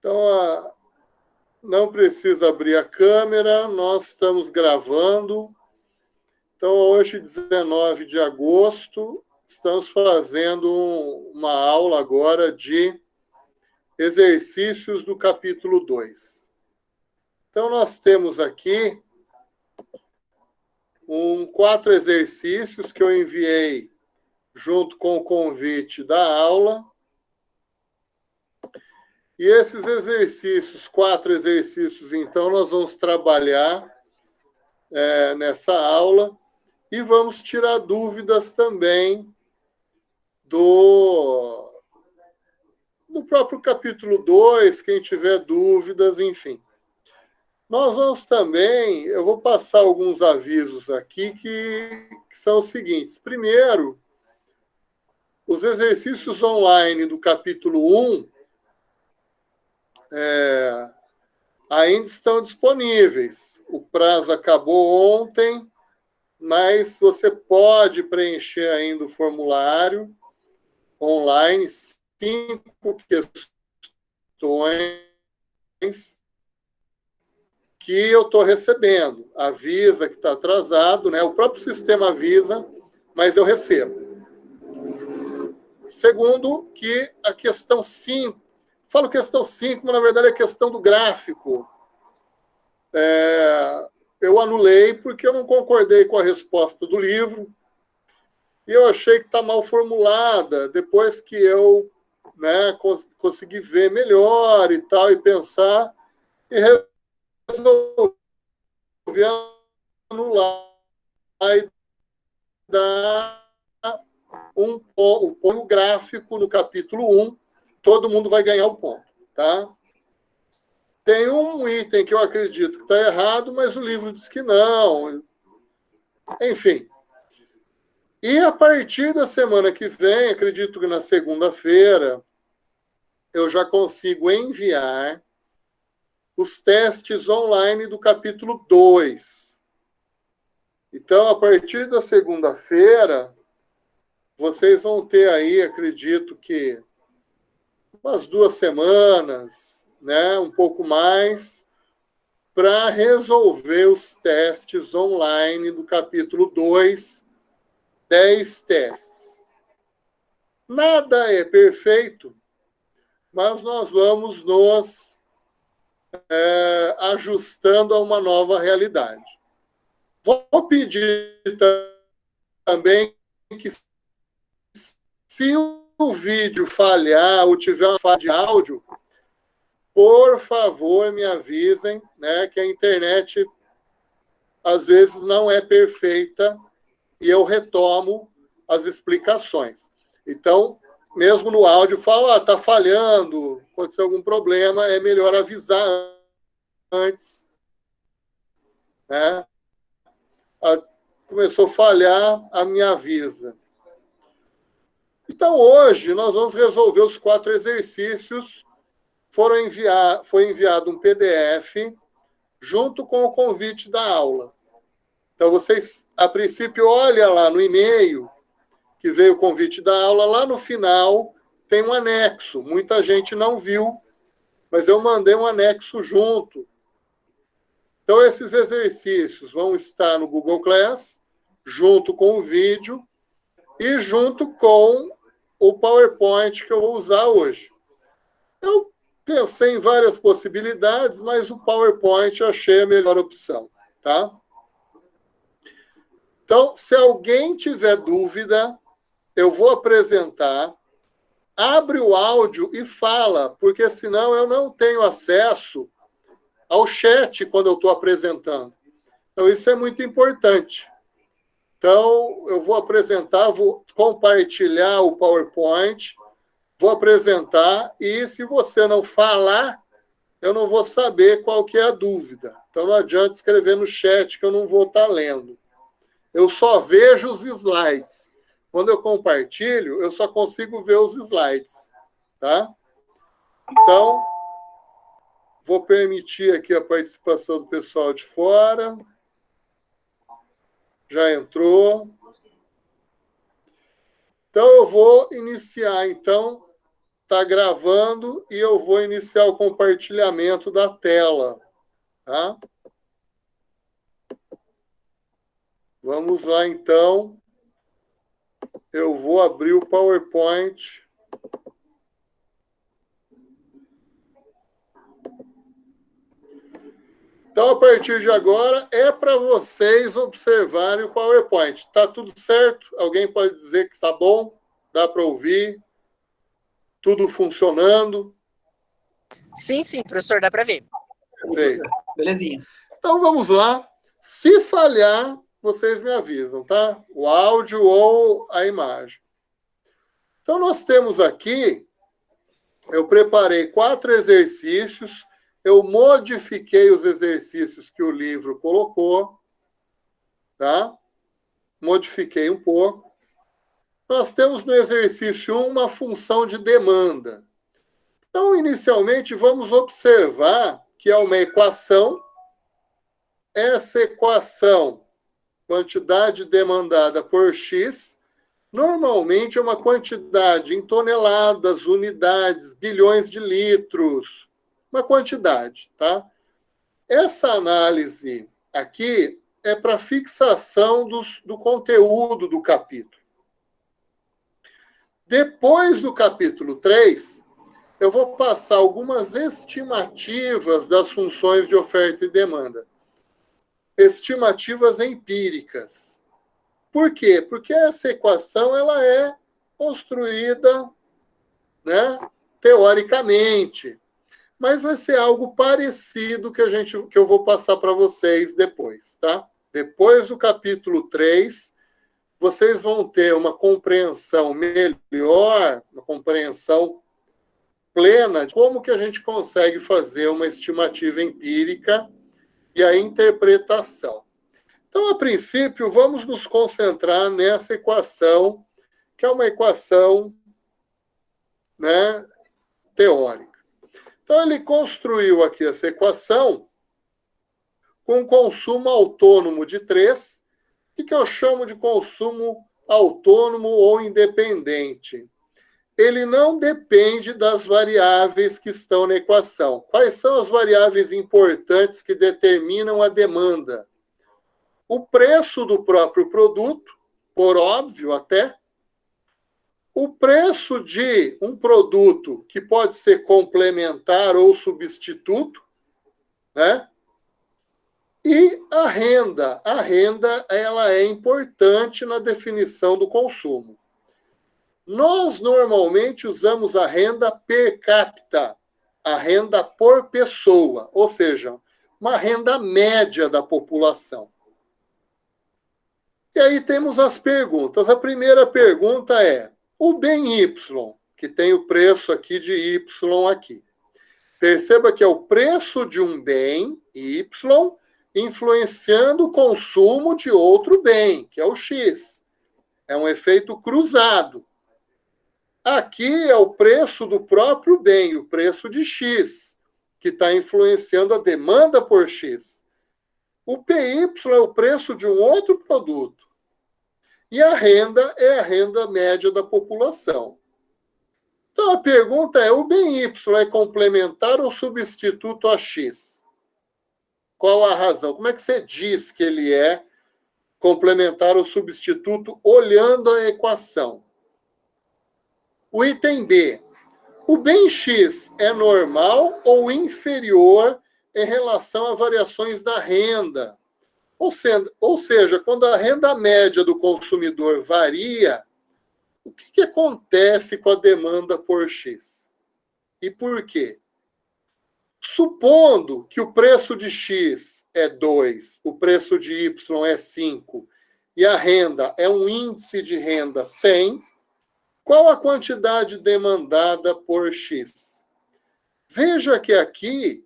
Então, não precisa abrir a câmera, nós estamos gravando. Então, hoje, 19 de agosto, estamos fazendo uma aula agora de exercícios do capítulo 2. Então, nós temos aqui 4 exercícios que eu enviei junto com o convite da aula. E esses exercícios, 4 exercícios, então, nós vamos trabalhar nessa aula e vamos tirar dúvidas também do próprio capítulo 2, quem tiver dúvidas, enfim. Nós vamos também, eu vou passar alguns avisos aqui que são os seguintes. Primeiro, os exercícios online do capítulo 1 ainda estão disponíveis. O prazo acabou ontem, mas você pode preencher ainda o formulário online, 5 questões que eu estou recebendo. Avisa que está atrasado, né? O próprio sistema avisa, mas eu recebo. Segundo, que a questão 5, falo questão 5, mas na verdade é a questão do gráfico. Eu anulei porque eu não concordei com a resposta do livro e eu achei que está mal formulada. Depois que eu consegui ver melhor e tal, e pensar, e resolvi anular e dar um gráfico no capítulo 1, todo mundo vai ganhar o ponto, tá? Tem um item que eu acredito que está errado, mas o livro diz que não. Enfim. E a partir da semana que vem, acredito que na segunda-feira, eu já consigo enviar os testes online do capítulo 2. Então, a partir da segunda-feira, vocês vão ter aí, acredito que, umas 2 semanas, né, um pouco mais, para resolver os testes online do capítulo 2, 10 testes. Nada é perfeito, mas nós vamos nos ajustando a uma nova realidade. Vou pedir também que, se o vídeo falhar ou tiver uma falha de áudio, por favor, me avisem, né, que a internet às vezes não é perfeita e eu retomo as explicações. Então, mesmo no áudio, fala, está falhando, aconteceu algum problema, é melhor avisar antes. Né? Começou a falhar, me avisa. Então, hoje, nós vamos resolver os 4 exercícios. Foi enviado um PDF junto com o convite da aula. Então, vocês, a princípio, olham lá no e-mail que veio o convite da aula, lá no final tem um anexo. Muita gente não viu, mas eu mandei um anexo junto. Então, esses exercícios vão estar no Google Class, junto com o vídeo e junto com o PowerPoint que eu vou usar hoje. Eu pensei em várias possibilidades, mas o PowerPoint eu achei a melhor opção, tá? Então, se alguém tiver dúvida, eu vou apresentar, abre o áudio e fala, porque senão eu não tenho acesso ao chat quando eu estou apresentando. Então, isso é muito importante. Então, eu vou apresentar, vou compartilhar o PowerPoint, vou apresentar, e se você não falar, eu não vou saber qual que é a dúvida. Então, não adianta escrever no chat que eu não vou estar lendo. Eu só vejo os slides. Quando eu compartilho, eu só consigo ver os slides. Tá? Então, vou permitir aqui a participação do pessoal de fora. Já entrou. Então, eu vou iniciar, então, Está gravando e eu vou iniciar o compartilhamento da tela. Tá? Vamos lá, então. Eu vou abrir o PowerPoint. Então, a partir de agora, é para vocês observarem o PowerPoint. Está tudo certo? Alguém pode dizer que está bom? Dá para ouvir? Tudo funcionando? Sim, professor, dá para ver. Perfeito. Belezinha. Então, vamos lá. Se falhar, vocês me avisam, tá? O áudio ou a imagem. Então, nós temos aqui, eu preparei 4 exercícios, eu modifiquei os exercícios que o livro colocou, tá? Modifiquei um pouco. Nós temos no exercício 1 uma função de demanda. Então, inicialmente, vamos observar que é uma equação. Essa equação, quantidade demandada por X, normalmente é uma quantidade em toneladas, unidades, bilhões de litros, uma quantidade, tá? Essa análise aqui é para fixação do conteúdo do capítulo. Depois do capítulo 3, eu vou passar algumas estimativas das funções de oferta e demanda. Estimativas empíricas. Por quê? Porque essa equação ela é construída, né, teoricamente, mas vai ser algo parecido que eu vou passar para vocês depois, tá? Depois do capítulo 3, vocês vão ter uma compreensão melhor, uma compreensão plena de como que a gente consegue fazer uma estimativa empírica e a interpretação. Então, a princípio, vamos nos concentrar nessa equação, que é uma equação, né, teórica. Então, ele construiu aqui essa equação com consumo autônomo de 3. O que eu chamo de consumo autônomo ou independente? Ele não depende das variáveis que estão na equação. Quais são as variáveis importantes que determinam a demanda? O preço do próprio produto, por óbvio até, o preço de um produto que pode ser complementar ou substituto, né? E a renda. A renda ela é importante na definição do consumo. Nós, normalmente, usamos a renda per capita, a renda por pessoa, ou seja, uma renda média da população. E aí temos as perguntas. A primeira pergunta é, o bem Y, que tem o preço aqui de Y aqui. Perceba que é o preço de um bem, Y, influenciando o consumo de outro bem, que é o X. É um efeito cruzado. Aqui é o preço do próprio bem, o preço de X, que está influenciando a demanda por X. O PY é o preço de um outro produto. E a renda é a renda média da população. Então, a pergunta é, o bem Y é complementar ou substituto a X? Qual a razão? Como é que você diz que ele é complementar ou substituto olhando a equação? O item B. O bem X é normal ou inferior em relação a variações da renda? Ou seja, quando a renda média do consumidor varia, o que acontece com a demanda por X? E por quê? Supondo que o preço de X é 2, o preço de Y é 5, e a renda é um índice de renda 100, qual a quantidade demandada por X? Veja que aqui,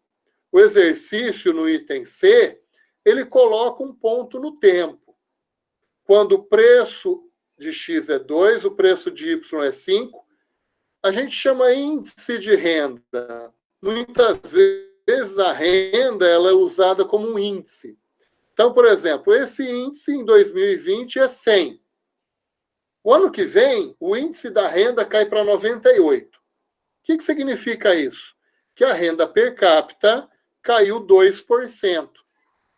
o exercício no item C, ele coloca um ponto no tempo. Quando o preço de X é 2, o preço de Y é 5, a gente chama índice de renda. Muitas vezes a renda ela é usada como um índice. Então, por exemplo, esse índice em 2020 é 100. O ano que vem, o índice da renda cai para 98. que significa isso? Que a renda per capita caiu 2%.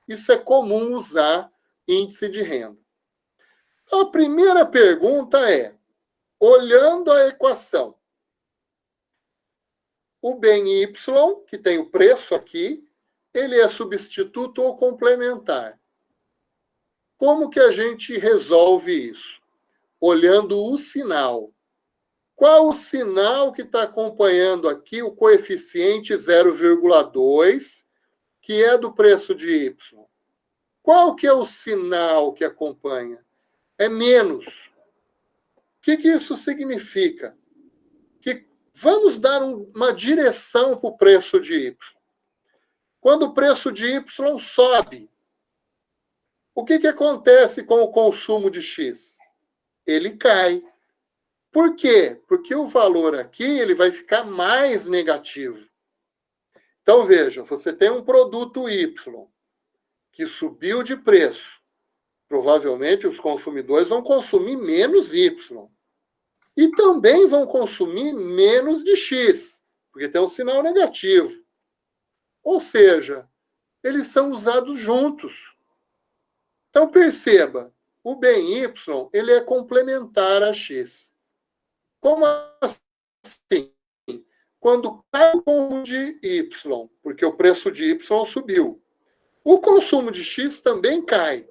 Isso é comum usar índice de renda. Então, a primeira pergunta é, olhando a equação, o bem Y, que tem o preço aqui, ele é substituto ou complementar. Como que a gente resolve isso? Olhando o sinal. Qual o sinal que está acompanhando aqui o coeficiente 0,2, que é do preço de Y? Qual que é o sinal que acompanha? É menos. O que isso significa? Que vamos dar uma direção para o preço de Y. Quando o preço de Y sobe, o que acontece com o consumo de X? Ele cai. Por quê? Porque o valor aqui ele vai ficar mais negativo. Então, veja, você tem um produto Y que subiu de preço. Provavelmente os consumidores vão consumir menos Y. E também vão consumir menos de X, porque tem um sinal negativo. Ou seja, eles são usados juntos. Então, perceba, o bem Y ele é complementar a X. Como assim? Quando cai o consumo de Y, porque o preço de Y subiu, o consumo de X também cai.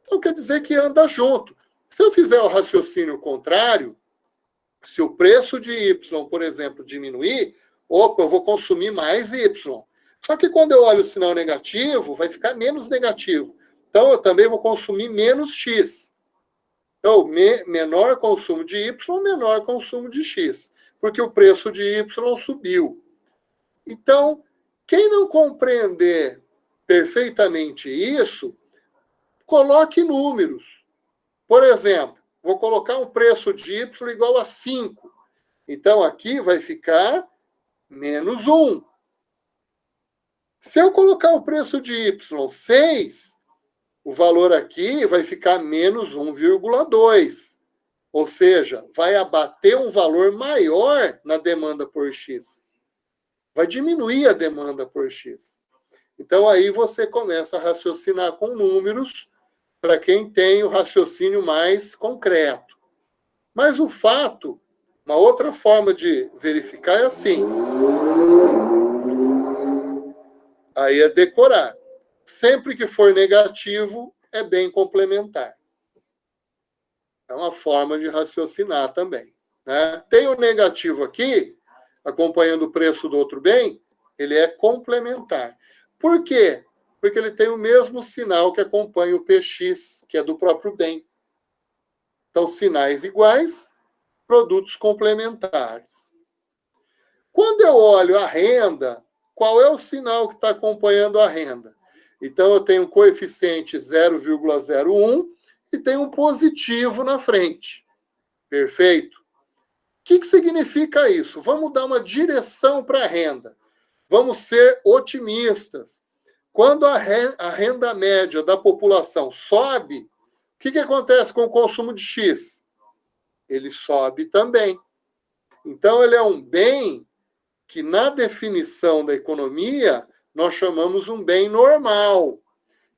Então, quer dizer que anda junto. Se eu fizer o raciocínio contrário, se o preço de Y, por exemplo, diminuir, eu vou consumir mais Y. Só que quando eu olho o sinal negativo, vai ficar menos negativo. Então, eu também vou consumir menos X. Então, menor consumo de Y, menor consumo de X. Porque o preço de Y subiu. Então, quem não compreender perfeitamente isso, coloque números. Por exemplo, vou colocar um preço de Y igual a 5. Então, aqui vai ficar menos 1. Se eu colocar o preço de Y 6, o valor aqui vai ficar menos 1,2. Ou seja, vai abater um valor maior na demanda por X. Vai diminuir a demanda por X. Então, aí você começa a raciocinar com números para quem tem o raciocínio mais concreto. Mas o fato, uma outra forma de verificar é assim. Aí é decorar. Sempre que for negativo, é bem complementar. É uma forma de raciocinar também. Né? Tem o negativo aqui, acompanhando o preço do outro bem, ele é complementar. Por quê? Porque ele tem o mesmo sinal que acompanha o PX, que é do próprio bem. Então, sinais iguais, produtos complementares. Quando eu olho a renda, qual é o sinal que está acompanhando a renda? Então, eu tenho um coeficiente 0,01 e tenho um positivo na frente. Perfeito? O que significa isso? Vamos dar uma direção para a renda. Vamos ser otimistas. Quando a renda média da população sobe, o que acontece com o consumo de X? Ele sobe também. Então, ele é um bem que, na definição da economia, nós chamamos um bem normal,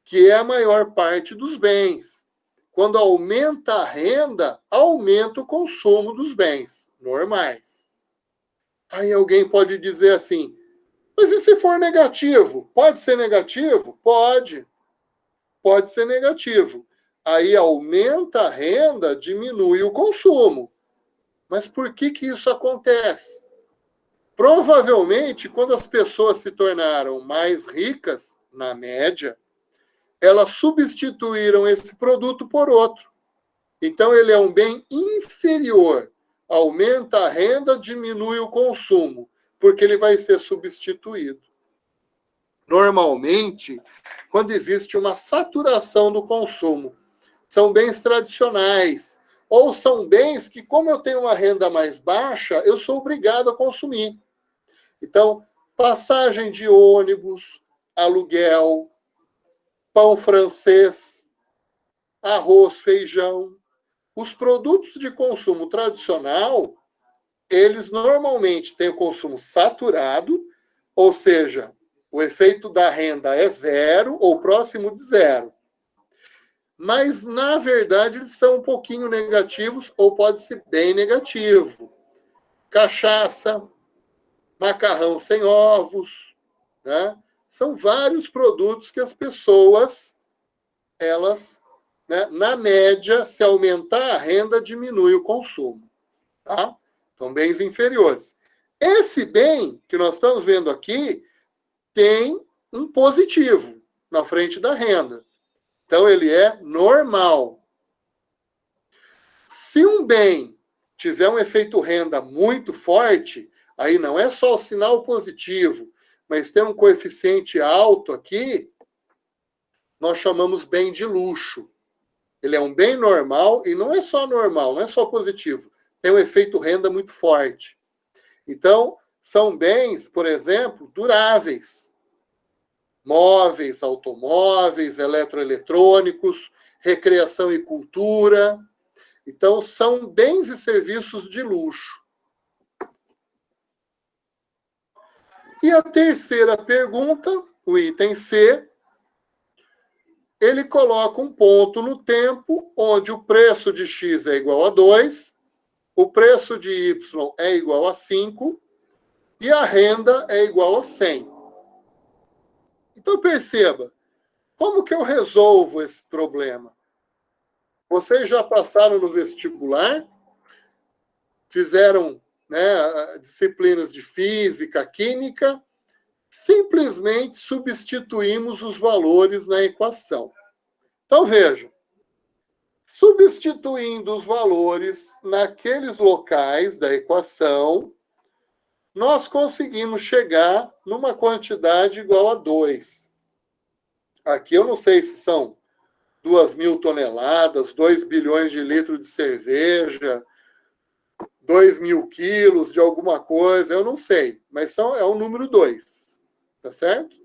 que é a maior parte dos bens. Quando aumenta a renda, aumenta o consumo dos bens normais. Aí alguém pode dizer assim, mas e se for negativo? Pode ser negativo? Pode. Pode ser negativo. Aí aumenta a renda, diminui o consumo. Mas por que isso acontece? Provavelmente, quando as pessoas se tornaram mais ricas, na média, elas substituíram esse produto por outro. Então, ele é um bem inferior. Aumenta a renda, diminui o consumo, porque ele vai ser substituído. Normalmente, quando existe uma saturação do consumo, são bens tradicionais, ou são bens que, como eu tenho uma renda mais baixa, eu sou obrigado a consumir. Então, passagem de ônibus, aluguel, pão francês, arroz, feijão. Os produtos de consumo tradicional, eles normalmente têm o consumo saturado, ou seja, o efeito da renda é zero ou próximo de zero. Mas, na verdade, eles são um pouquinho negativos ou pode ser bem negativo. Cachaça, macarrão sem ovos, né? São vários produtos que as pessoas, elas, né, na média, se aumentar a renda, diminui o consumo. Tá? São bens inferiores. Esse bem que nós estamos vendo aqui tem um positivo na frente da renda. Então, ele é normal. Se um bem tiver um efeito renda muito forte, aí não é só o sinal positivo, mas tem um coeficiente alto aqui, nós chamamos bem de luxo. Ele é um bem normal e não é só normal, não é só positivo. Tem um efeito renda muito forte. Então, são bens, por exemplo, duráveis. Móveis, automóveis, eletroeletrônicos, recreação e cultura. Então, são bens e serviços de luxo. E a terceira pergunta, o item C, ele coloca um ponto no tempo onde o preço de X é igual a 2, o preço de Y é igual a 5 e a renda é igual a 100. Então, perceba, como que eu resolvo esse problema? Vocês já passaram no vestibular, fizeram, né, disciplinas de física, química, simplesmente substituímos os valores na equação. Então, vejam, substituindo os valores naqueles locais da equação, nós conseguimos chegar numa quantidade igual a 2. Aqui eu não sei se são 2.000 toneladas, 2 bilhões de litros de cerveja, 2.000 quilos de alguma coisa, eu não sei, mas é o número 2, tá certo?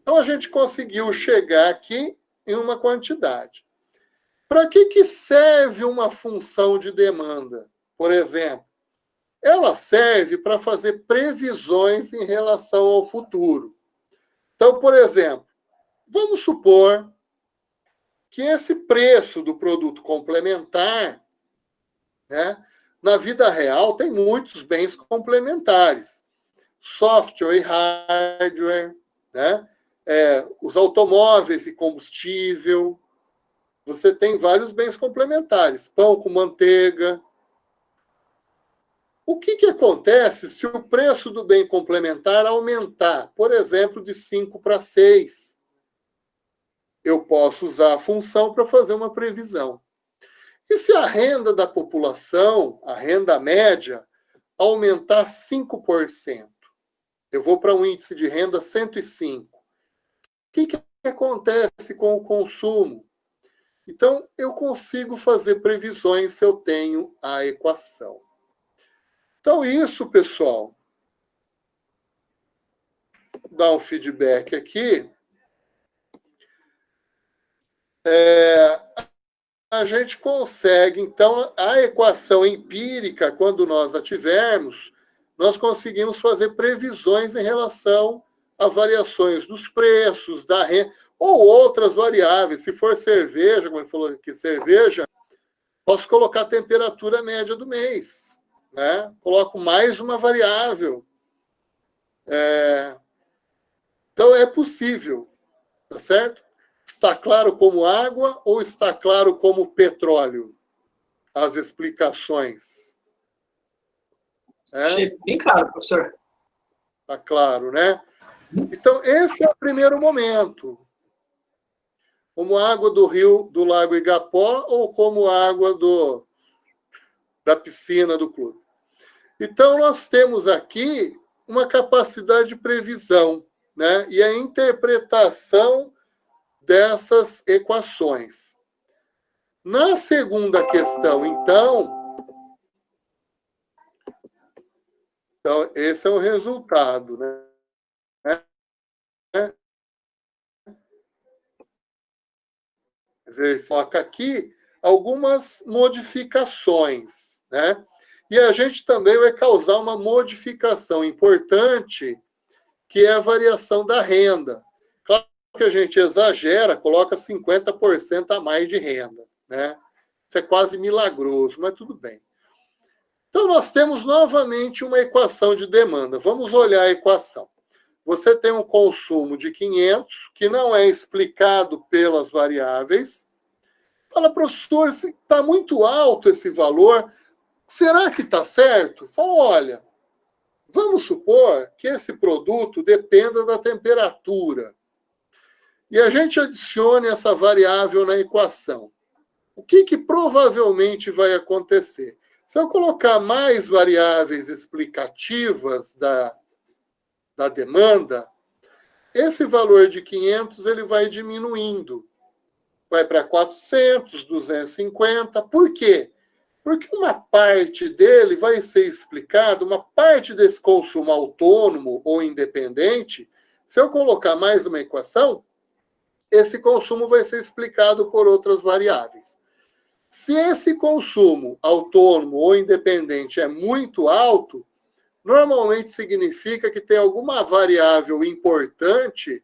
Então, a gente conseguiu chegar aqui em uma quantidade. Para que serve uma função de demanda, por exemplo? Ela serve para fazer previsões em relação ao futuro. Então, por exemplo, vamos supor que esse preço do produto complementar, né, na vida real, tem muitos bens complementares. Software e hardware, né? Os automóveis e combustível. Você tem vários bens complementares. Pão com manteiga. O que acontece se o preço do bem complementar aumentar, por exemplo, de 5 para 6? Eu posso usar a função para fazer uma previsão. E se a renda da população, a renda média, aumentar 5%? Eu vou para um índice de renda 105. O que acontece com o consumo? Então, eu consigo fazer previsões se eu tenho a equação. Então, isso, pessoal, dá um feedback aqui. A gente consegue, então, a equação empírica, quando nós a tivermos, nós conseguimos fazer previsões em relação a variações dos preços, da renda, ou outras variáveis. Se for cerveja, como ele falou aqui, cerveja, posso colocar a temperatura média do mês, né? Coloco mais uma variável. Então, é possível, tá certo? Está claro como água ou está claro como petróleo? As explicações. Achei bem claro, professor. Está claro, né? Então, esse é o primeiro momento. Como água do rio, do Lago Igapó, ou como água da piscina do clube. Então, nós temos aqui uma capacidade de previsão, né? E a interpretação dessas equações. Na segunda questão, então, esse é o resultado, né? Quer dizer, coloca aqui algumas modificações, né? E a gente também vai causar uma modificação importante, que é a variação da renda. Claro que a gente exagera, coloca 50% a mais de renda, né? Isso é quase milagroso, mas tudo bem. Então, nós temos novamente uma equação de demanda. Vamos olhar a equação. Você tem um consumo de 500, que não é explicado pelas variáveis. Fala, professor, se está muito alto esse valor, será que está certo? Fala, olha, vamos supor que esse produto dependa da temperatura. E a gente adicione essa variável na equação. O que provavelmente vai acontecer? Se eu colocar mais variáveis explicativas da demanda, esse valor de 500 ele vai diminuindo. Vai para 400, 250. Por quê? Porque uma parte dele vai ser explicado, uma parte desse consumo autônomo ou independente, se eu colocar mais uma equação, esse consumo vai ser explicado por outras variáveis. Se esse consumo autônomo ou independente é muito alto, normalmente significa que tem alguma variável importante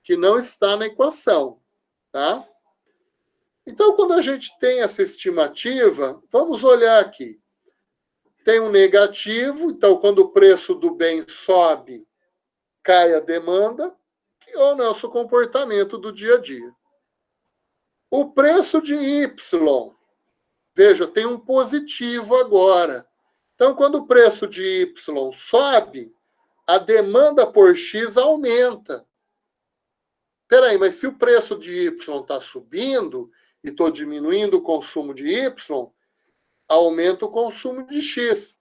que não está na equação, tá? Então, quando a gente tem essa estimativa, vamos olhar aqui. Tem um negativo, então, quando o preço do bem sobe, cai a demanda, que é o nosso comportamento do dia a dia. O preço de Y, veja, tem um positivo agora. Então, quando o preço de Y sobe, a demanda por X aumenta. Espera aí, mas se o preço de Y está subindo e estou diminuindo o consumo de Y, aumenta o consumo de X.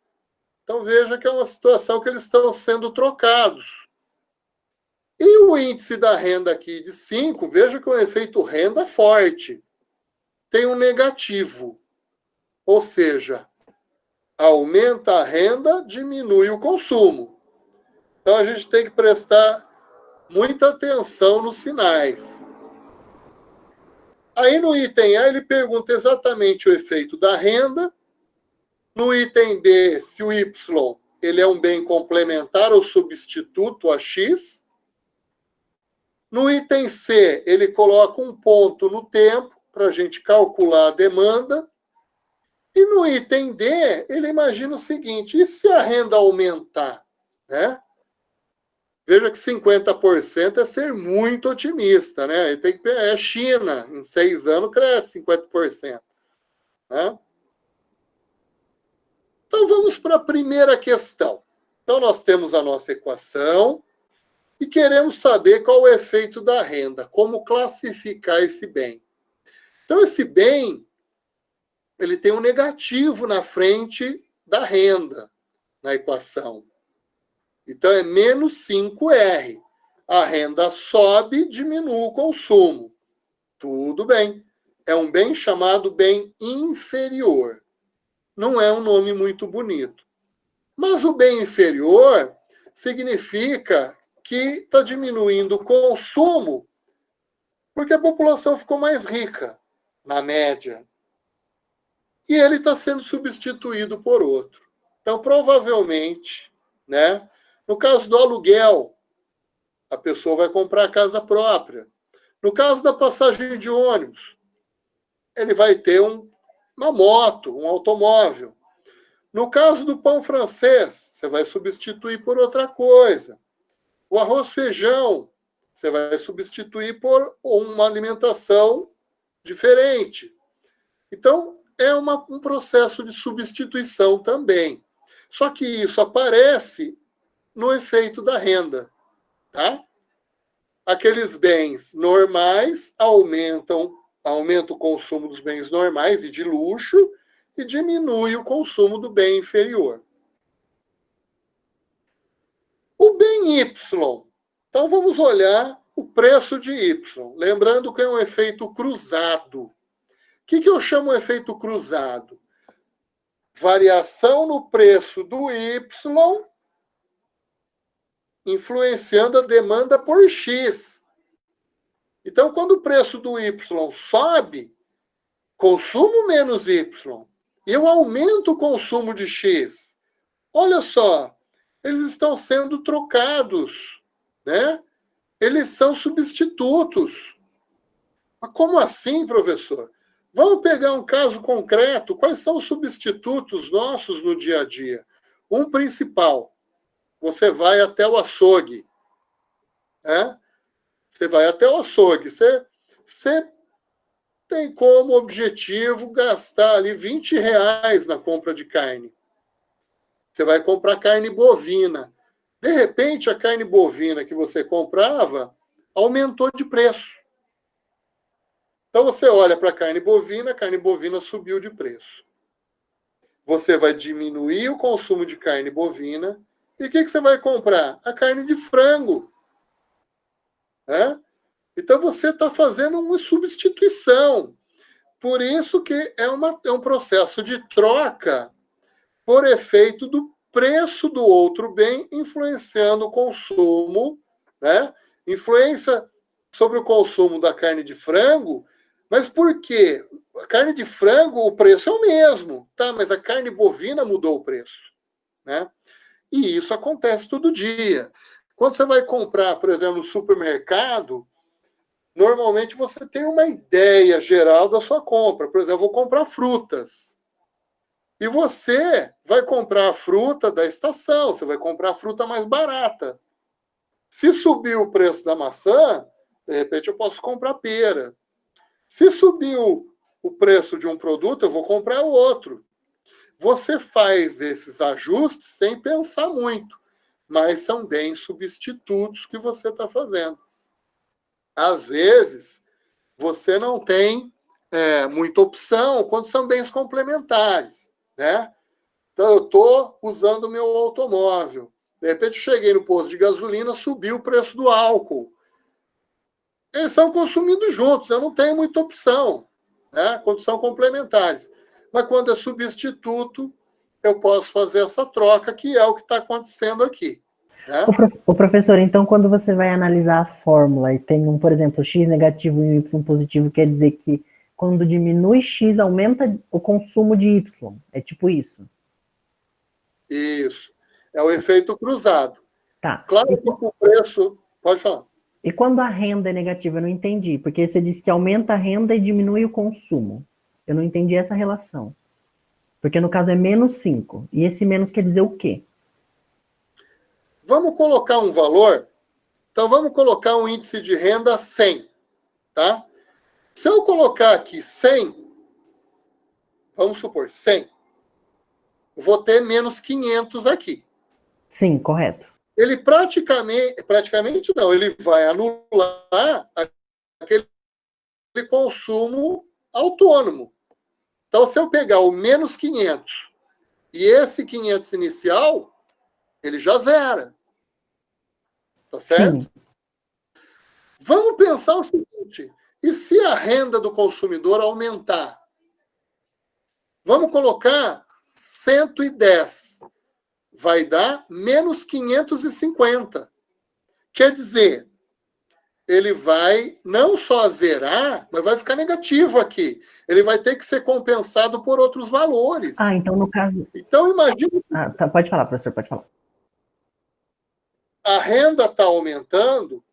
Então, veja que é uma situação que eles estão sendo trocados. E o índice da renda aqui de 5, veja que o efeito renda forte. Tem um negativo. Ou seja, aumenta a renda, diminui o consumo. Então, a gente tem que prestar muita atenção nos sinais. Aí, no item A, ele pergunta exatamente o efeito da renda. No item B, se o Y ele é um bem complementar ou substituto a X. No item C, ele coloca um ponto no tempo para a gente calcular a demanda. E no item D, ele imagina o seguinte, e se a renda aumentar? Né? Veja que 50% é ser muito otimista, né? É China, em 6 anos cresce 50%. Né? Então, vamos para a primeira questão. Então, nós temos a nossa equação e queremos saber qual é o efeito da renda, como classificar esse bem. Então, esse bem, ele tem um negativo na frente da renda, na equação. Então, é menos 5R. A renda sobe, diminui o consumo. Tudo bem. É um bem chamado bem inferior. Não é um nome muito bonito. Mas o bem inferior significa que está diminuindo o consumo porque a população ficou mais rica, na média. E ele está sendo substituído por outro. Então, provavelmente, né, no caso do aluguel, a pessoa vai comprar a casa própria. No caso da passagem de ônibus, ele vai ter uma moto, um automóvel. No caso do pão francês, você vai substituir por outra coisa. O arroz feijão, você vai substituir por uma alimentação diferente. Então, é um processo de substituição também. Só que isso aparece no efeito da renda. Tá? Aqueles bens normais aumenta o consumo dos bens normais e de luxo e diminui o consumo do bem inferior. O bem Y. Então, vamos olhar o preço de Y. Lembrando que é um efeito cruzado. O que eu chamo de efeito cruzado? Variação no preço do Y influenciando a demanda por X. Então, quando o preço do Y sobe, consumo menos Y. eu aumento o consumo de X. Olha só, eles estão sendo trocados, né? Eles são substitutos. Mas como assim, professor? Vamos pegar um caso concreto. Quais são os substitutos nossos no dia a dia? Um principal. Você vai até o açougue. Né? Você vai até o açougue. Você tem como objetivo gastar ali R$ 20 na compra de carne. Você vai comprar carne bovina. De repente, a carne bovina que você comprava aumentou de preço. Então, você olha para a carne bovina subiu de preço. Você vai diminuir o consumo de carne bovina. E o que você vai comprar? A carne de frango. Né? Então, você está fazendo uma substituição. Por isso que é um processo de troca por efeito do preço do outro bem influenciando o consumo, né? Influência sobre o consumo da carne de frango, mas por quê? A carne de frango, o preço é o mesmo, tá? Mas a carne bovina mudou o preço, né? E isso acontece todo dia. Quando você vai comprar, por exemplo, no supermercado, normalmente você tem uma ideia geral da sua compra. Por exemplo, eu vou comprar frutas. E você vai comprar a fruta da estação, você vai comprar a fruta mais barata. Se subir o preço da maçã, de repente eu posso comprar pera. Se subiu o preço de um produto, eu vou comprar o outro. Você faz esses ajustes sem pensar muito, mas são bens substitutos que você está fazendo. Às vezes, você não tem muita opção quando são bens complementares, né? Então, eu estou usando o meu automóvel. De repente, eu cheguei no posto de gasolina, subiu o preço do álcool. Eles são consumidos juntos, eu não tenho muita opção, né? Quando são complementares. Mas quando é substituto, eu posso fazer essa troca, que é o que está acontecendo aqui. Né? O professor, então, quando você vai analisar a fórmula e tem por exemplo, x negativo e y positivo, quer dizer que quando diminui x, aumenta o consumo de y. É tipo isso? Isso. É o efeito cruzado. Tá. Claro que o preço... Pode falar. E quando a renda é negativa? Eu não entendi, porque você disse que aumenta a renda e diminui o consumo. Eu não entendi essa relação. Porque no caso é menos 5. E esse menos quer dizer o quê? Vamos colocar um valor. Então, vamos colocar um índice de renda 100. Tá? Se eu colocar aqui 100, vamos supor 100, vou ter menos 500 aqui. Sim, correto. Ele praticamente não, ele vai anular aquele consumo autônomo. Então, se eu pegar o menos 500 e esse 500 inicial, ele já zera. Tá certo? Sim. Vamos pensar o seguinte, e se a renda do consumidor aumentar? Vamos colocar 110. Vai dar menos 550. Quer dizer, ele vai não só zerar, mas vai ficar negativo aqui. Ele vai ter que ser compensado por outros valores. Ah, então no caso... Então, imagina... Ah, tá, pode falar, professor, pode falar. A renda está aumentando,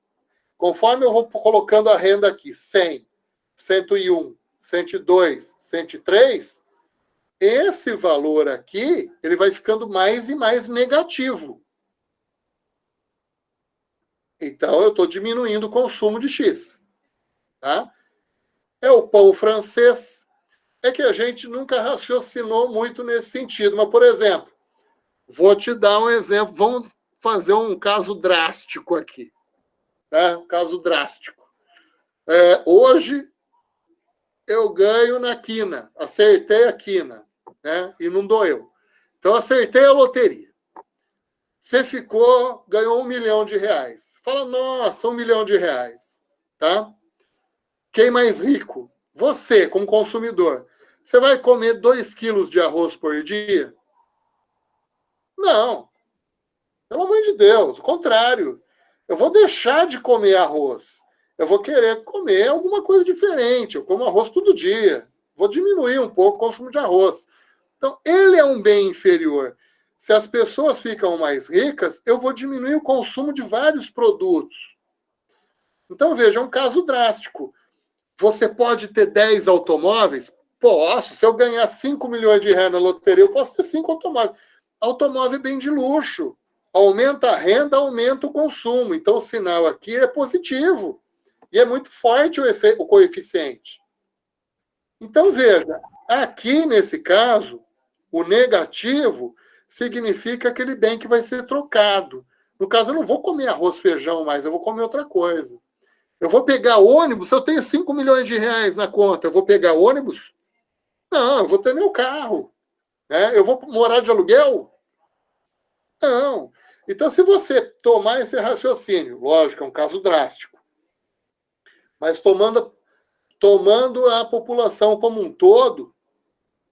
conforme eu vou colocando a renda aqui, 100, 101, 102, 103... esse valor aqui, ele vai ficando mais e mais negativo. Então, eu estou diminuindo o consumo de X. Tá? É o pão francês. É que a gente nunca raciocinou muito nesse sentido. Mas, por exemplo, vou te dar um exemplo. Vamos fazer um caso drástico aqui. Tá? Um caso drástico. Hoje, eu ganho na quina. Acertei a quina. Né? E não doeu. Então, acertei a loteria. Você ganhou R$1 milhão. Fala, nossa, R$1 milhão. Tá? Quem mais rico? Você, como consumidor. Você vai comer 2 quilos de arroz por dia? Não. Pelo amor de Deus. O contrário. Eu vou deixar de comer arroz. Eu vou querer comer alguma coisa diferente. Eu como arroz todo dia. Vou diminuir um pouco o consumo de arroz. Então, ele é um bem inferior. Se as pessoas ficam mais ricas, eu vou diminuir o consumo de vários produtos. Então, veja, é um caso drástico. Você pode ter 10 automóveis? Posso. Se eu ganhar 5 milhões de reais na loteria, eu posso ter 5 automóveis. Automóvel é bem de luxo. Aumenta a renda, aumenta o consumo. Então, o sinal aqui é positivo. E é muito forte o coeficiente. Então, veja, aqui, nesse caso, o negativo significa aquele bem que vai ser trocado. No caso, eu não vou comer arroz, feijão mais, eu vou comer outra coisa. Eu vou pegar ônibus, se eu tenho 5 milhões de reais na conta, eu vou pegar ônibus? Não, eu vou ter meu carro. Né? Eu vou morar de aluguel? Não. Então, se você tomar esse raciocínio, lógico, é um caso drástico, mas tomando a população como um todo,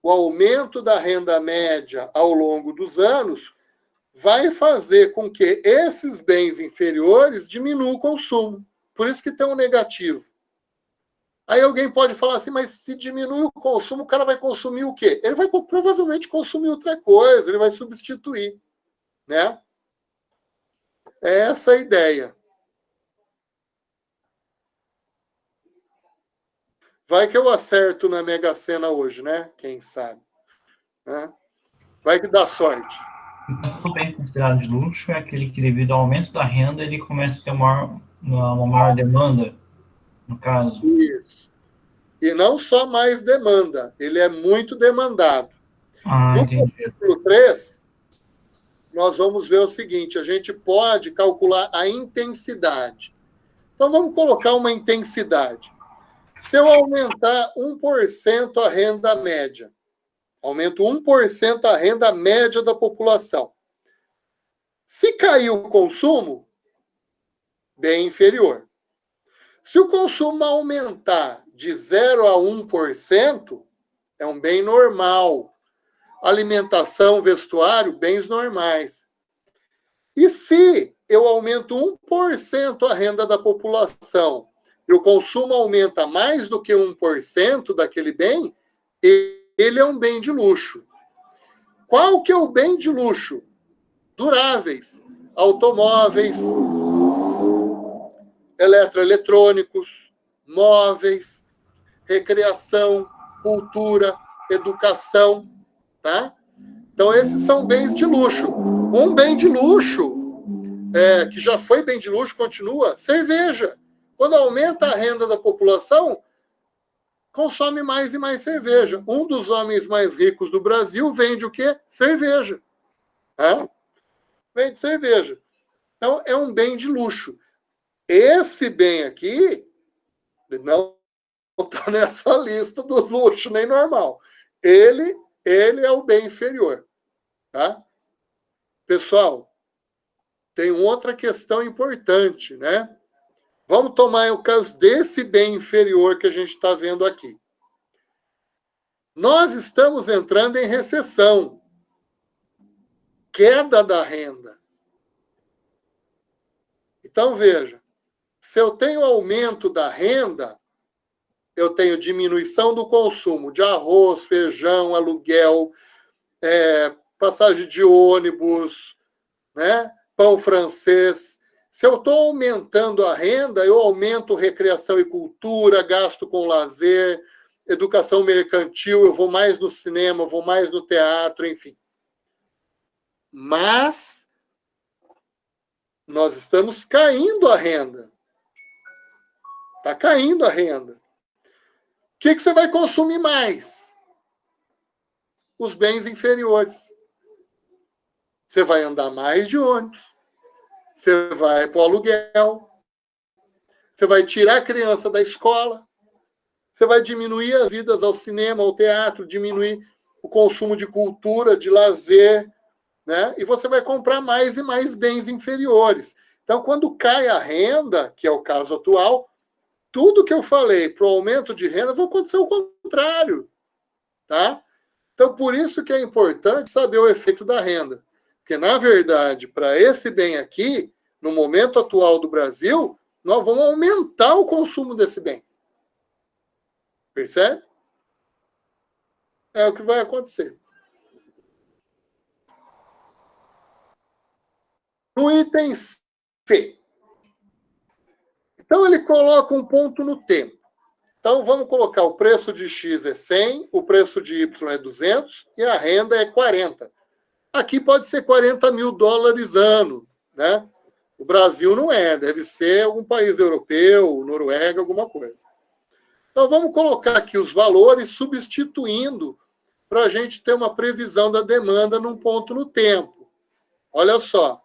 o aumento da renda média ao longo dos anos vai fazer com que esses bens inferiores diminuam o consumo. Por isso que tem um negativo. Aí alguém pode falar assim, mas se diminui o consumo, o cara vai consumir o quê? Ele vai provavelmente consumir outra coisa, ele vai substituir. Né? É essa a ideia. Vai que eu acerto na Mega Sena hoje, né? Quem sabe. Né? Vai que dá sorte. Então, o bem considerado de luxo é aquele que, devido ao aumento da renda, ele começa a ter uma maior demanda, no caso. Isso. E não só mais demanda, ele é muito demandado. No Entendi. capítulo 3, nós vamos ver o seguinte, a gente pode calcular a intensidade. Então, vamos colocar uma intensidade. Se eu aumentar 1% a renda média, aumento 1% a renda média da população. Se cair o consumo, bem inferior. Se o consumo aumentar de 0 a 1%, é um bem normal. Alimentação, vestuário, bens normais. E se eu aumento 1% a renda da população e o consumo aumenta mais do que 1% daquele bem, ele é um bem de luxo. Qual que é o bem de luxo? Duráveis. Automóveis, eletroeletrônicos, móveis, recreação, cultura, educação, tá? Então, esses são bens de luxo. Um bem de luxo, que já foi bem de luxo, continua, cerveja. Quando aumenta a renda da população, consome mais e mais cerveja. Um dos homens mais ricos do Brasil vende o quê? Cerveja. Tá? Vende cerveja. Então, é um bem de luxo. Esse bem aqui não está nessa lista dos luxos, nem normal. Ele é o bem inferior. Tá? Pessoal, tem outra questão importante, né? Vamos tomar o caso desse bem inferior que a gente está vendo aqui. Nós estamos entrando em recessão. Queda da renda. Então, veja, se eu tenho aumento da renda, eu tenho diminuição do consumo de arroz, feijão, aluguel, passagem de ônibus, né? Pão francês. Se eu estou aumentando a renda, eu aumento recreação e cultura, gasto com lazer, educação mercantil, eu vou mais no cinema, eu vou mais no teatro, enfim. Mas nós estamos caindo a renda. Está caindo a renda. O que você vai consumir mais? Os bens inferiores. Você vai andar mais de ônibus. Você vai para o aluguel. Você vai tirar a criança da escola. Você vai diminuir as idas ao cinema, ao teatro, diminuir o consumo de cultura, de lazer, né? E você vai comprar mais e mais bens inferiores. Então, quando cai a renda, que é o caso atual, tudo que eu falei para o aumento de renda vai acontecer o contrário. Tá? Então, por isso que é importante saber o efeito da renda. Porque, na verdade, para esse bem aqui, no momento atual do Brasil, nós vamos aumentar o consumo desse bem. Percebe? É o que vai acontecer. No item C. Então, ele coloca um ponto no tempo. Então, vamos colocar o preço de X é 100, o preço de Y é 200 e a renda é 40. Aqui pode ser 40 mil dólares ano, né? O Brasil não é, deve ser algum país europeu, Noruega, alguma coisa. Então, vamos colocar aqui os valores substituindo para a gente ter uma previsão da demanda num ponto no tempo. Olha só.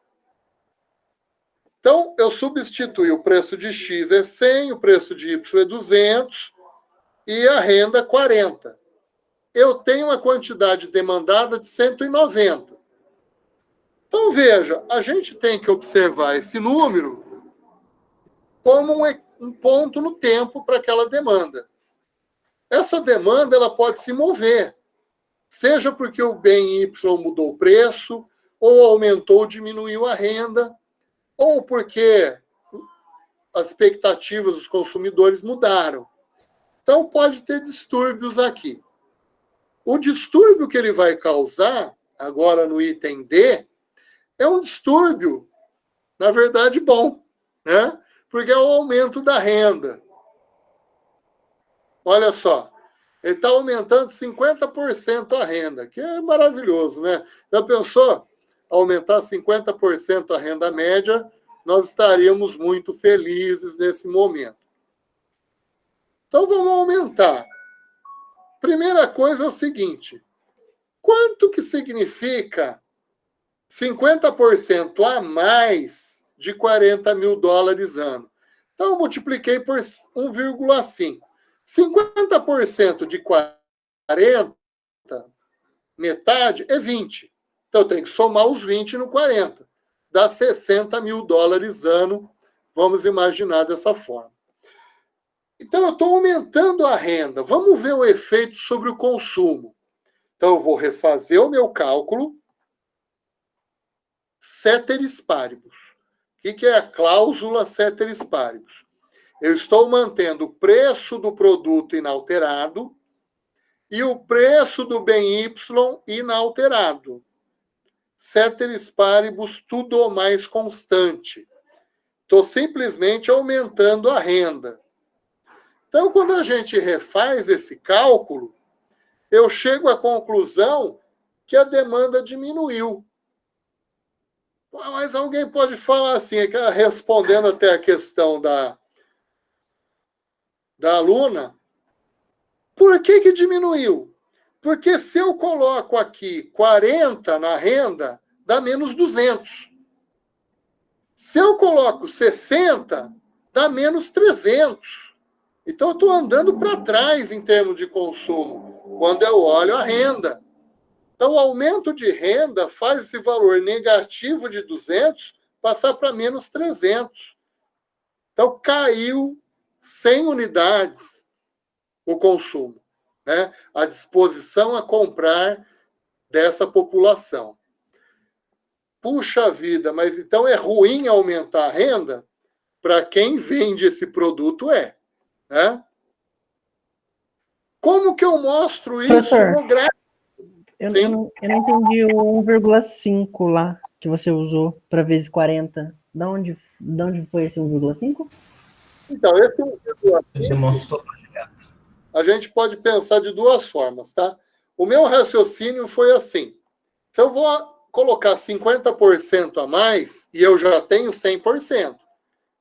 Então, eu substitui o preço de X é 100, o preço de Y é 200 e a renda 40. Eu tenho uma quantidade demandada de 190. Então, veja, a gente tem que observar esse número como um ponto no tempo para aquela demanda. Essa demanda ela pode se mover, seja porque o bem Y mudou o preço, ou aumentou ou diminuiu a renda, ou porque as expectativas dos consumidores mudaram. Então, pode ter distúrbios aqui. O distúrbio que ele vai causar, agora no item D, é um distúrbio, na verdade, bom, né? Porque é o aumento da renda. Olha só, ele está aumentando 50% a renda, que é maravilhoso, né? Já pensou? Aumentar 50% a renda média, nós estaríamos muito felizes nesse momento. Então, vamos aumentar. Primeira coisa é o seguinte, quanto que significa 50% a mais de 40 mil dólares ano? Então, eu multipliquei por 1,5. 50% de 40, metade, é 20. Então, eu tenho que somar os 20 no 40. Dá 60 mil dólares ano, vamos imaginar dessa forma. Então, eu estou aumentando a renda. Vamos ver o efeito sobre o consumo. Então, eu vou refazer o meu cálculo. Ceteris paribus. O que é a cláusula ceteris paribus? Eu estou mantendo o preço do produto inalterado e o preço do bem Y inalterado. Ceteris paribus, tudo mais constante. Estou simplesmente aumentando a renda. Então, quando a gente refaz esse cálculo, eu chego à conclusão que a demanda diminuiu. Mas alguém pode falar assim, respondendo até a questão da aluna, por que diminuiu? Porque se eu coloco aqui 40 na renda, dá menos 200. Se eu coloco 60, dá menos 300. Então, eu estou andando para trás em termos de consumo, quando eu olho a renda. Então, o aumento de renda faz esse valor negativo de 200 passar para menos 300. Então, caiu 100 unidades o consumo, né? A disposição a comprar dessa população. Puxa vida, mas então é ruim aumentar a renda? Para quem vende esse produto é. Né? Como que eu mostro isso Professor, no gráfico? Eu não entendi o 1,5 lá que você usou para vezes 40. De onde foi esse 1,5? Então, esse 1,5 a gente pode pensar de duas formas, tá? O meu raciocínio foi assim. Se eu vou colocar 50% a mais, e eu já tenho 100%.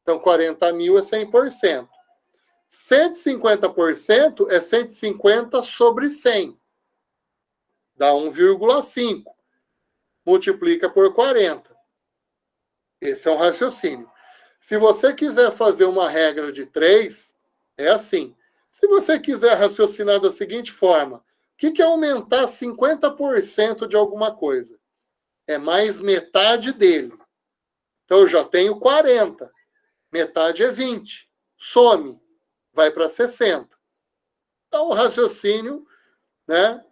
Então, 40 mil é 100%. 150% é 150 sobre 100. Dá 1,5. Multiplica por 40. Esse é um raciocínio. Se você quiser fazer uma regra de 3, é assim. Se você quiser raciocinar da seguinte forma, o que é aumentar 50% de alguma coisa? É mais metade dele. Então, eu já tenho 40. Metade é 20. Some. Vai para 60. Então, o raciocínio, né,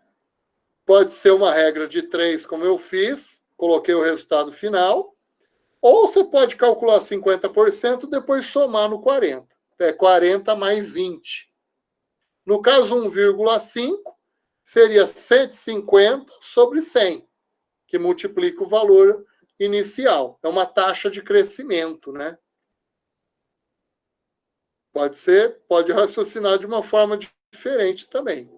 pode ser uma regra de 3, como eu fiz, coloquei o resultado final, ou você pode calcular 50% e depois somar no 40. É 40 mais 20. No caso, 1,5 seria 150 sobre 100, que multiplica o valor inicial. É uma taxa de crescimento, né? Pode raciocinar de uma forma diferente também.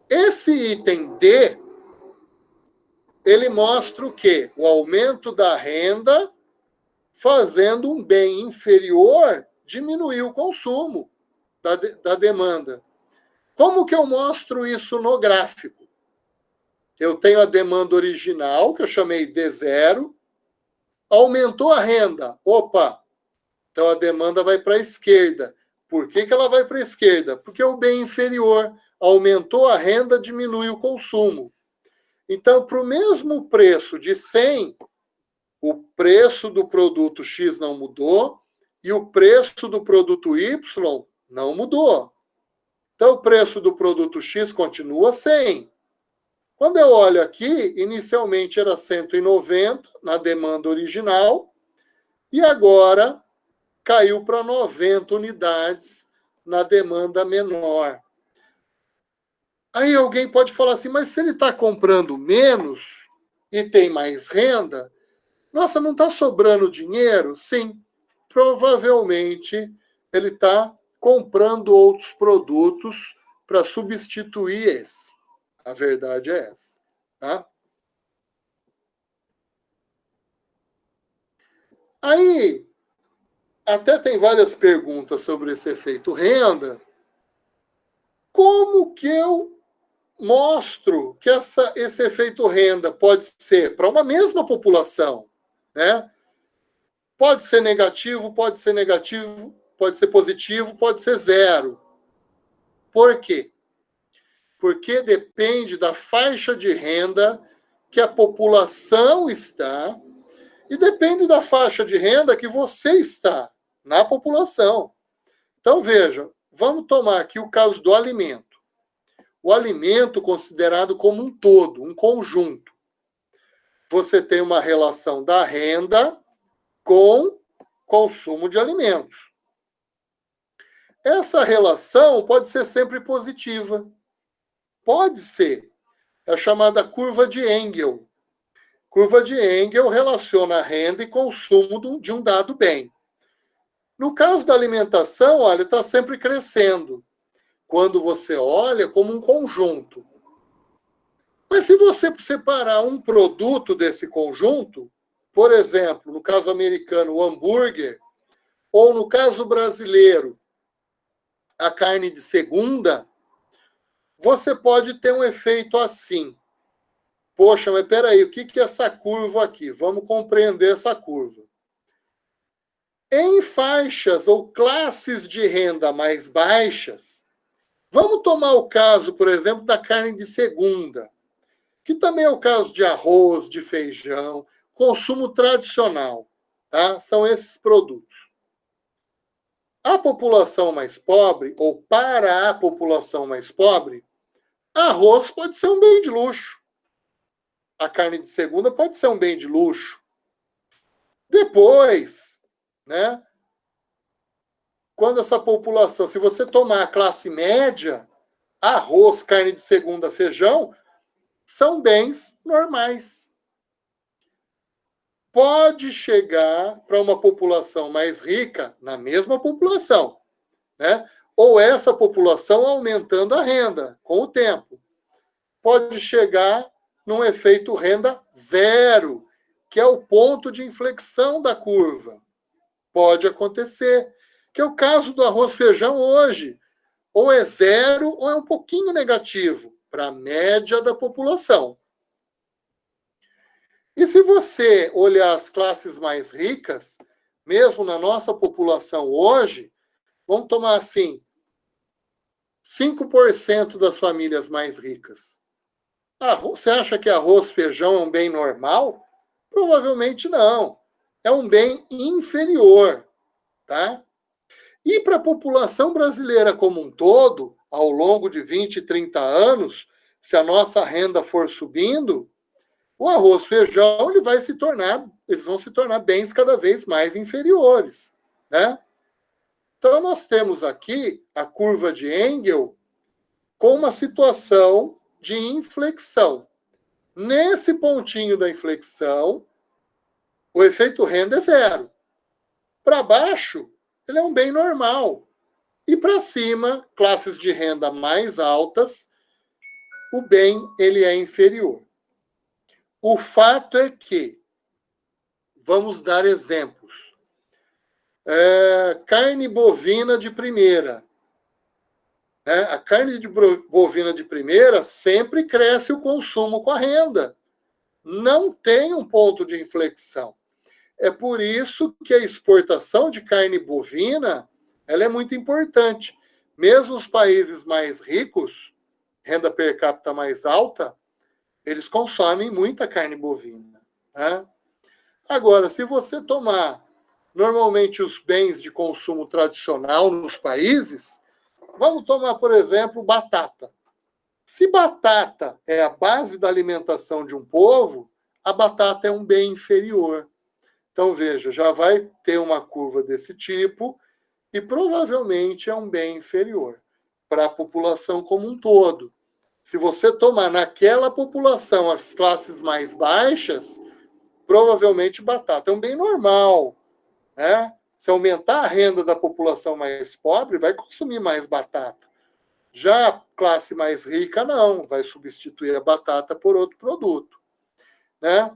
Esse item D, ele mostra o quê? O aumento da renda fazendo um bem inferior diminuir o consumo da demanda. Como que eu mostro isso no gráfico? Eu tenho a demanda original, que eu chamei D0, aumentou a renda. Opa! Então a demanda vai para a esquerda. Por que ela vai para a esquerda? Porque o bem inferior aumentou a renda, diminui o consumo. Então, para o mesmo preço de 100, o preço do produto X não mudou e o preço do produto Y não mudou. Então, o preço do produto X continua 100. Quando eu olho aqui, inicialmente era 190 na demanda original e agora caiu para 90 unidades na demanda menor. Aí alguém pode falar assim, mas se ele está comprando menos e tem mais renda, nossa, não está sobrando dinheiro? Sim, provavelmente ele está comprando outros produtos para substituir esse. A verdade é essa. Tá? Aí, até tem várias perguntas sobre esse efeito renda. Como que eu mostro que esse efeito renda pode ser para uma mesma população, né? Pode ser negativo, pode ser positivo, pode ser zero. Por quê? Porque depende da faixa de renda que a população está e depende da faixa de renda que você está na população. Então, veja, vamos tomar aqui o caso do alimento. O alimento considerado como um todo, um conjunto. Você tem uma relação da renda com consumo de alimentos. Essa relação pode ser sempre positiva. Pode ser. É a chamada curva de Engel. Curva de Engel relaciona renda e consumo de um dado bem. No caso da alimentação, olha, está sempre crescendo. Quando você olha como um conjunto. Mas se você separar um produto desse conjunto, por exemplo, no caso americano, o hambúrguer, ou no caso brasileiro, a carne de segunda, você pode ter um efeito assim. Poxa, mas peraí, o que é essa curva aqui? Vamos compreender essa curva. Em faixas ou classes de renda mais baixas, vamos tomar o caso, por exemplo, da carne de segunda, que também é o caso de arroz, de feijão, consumo tradicional, tá? São esses produtos. A população mais pobre, ou para a população mais pobre, arroz pode ser um bem de luxo. A carne de segunda pode ser um bem de luxo. Depois, né? Quando essa população, se você tomar a classe média, arroz, carne de segunda, feijão, são bens normais. Pode chegar para uma população mais rica, na mesma população, né? Ou essa população aumentando a renda com o tempo. Pode chegar num efeito renda zero, que é o ponto de inflexão da curva. Pode acontecer. Que é o caso do arroz-feijão hoje. Ou é zero ou é um pouquinho negativo para a média da população. E se você olhar as classes mais ricas, mesmo na nossa população hoje, vamos tomar assim, 5% das famílias mais ricas. Você acha que arroz, feijão é um bem normal? Provavelmente não. É um bem inferior, tá? E para a população brasileira como um todo, ao longo de 20, 30 anos, se a nossa renda for subindo, o arroz, feijão, eles vão se tornar bens cada vez mais inferiores, né? Então, nós temos aqui a curva de Engel com uma situação de inflexão. Nesse pontinho da inflexão, O efeito renda é zero. Para baixo, ele é um bem normal. E para cima, classes de renda mais altas, o bem ele é inferior. O fato é que, vamos dar exemplos. Carne bovina de primeira. A carne bovina de primeira sempre cresce o consumo com a renda. Não tem um ponto de inflexão. É por isso que a exportação de carne bovina ela é muito importante. Mesmo os países mais ricos, renda per capita mais alta, eles consomem muita carne bovina. Né? Agora, se você tomar normalmente os bens de consumo tradicional nos países, vamos tomar, por exemplo, batata. Se batata é a base da alimentação de um povo, a batata é um bem inferior. Então, veja, já vai ter uma curva desse tipo e provavelmente é um bem inferior para a população como um todo. Se você tomar naquela população as classes mais baixas, provavelmente batata é um bem normal. Né? Se aumentar a renda da população mais pobre, vai consumir mais batata. Já a classe mais rica, não, vai substituir a batata por outro produto. Né?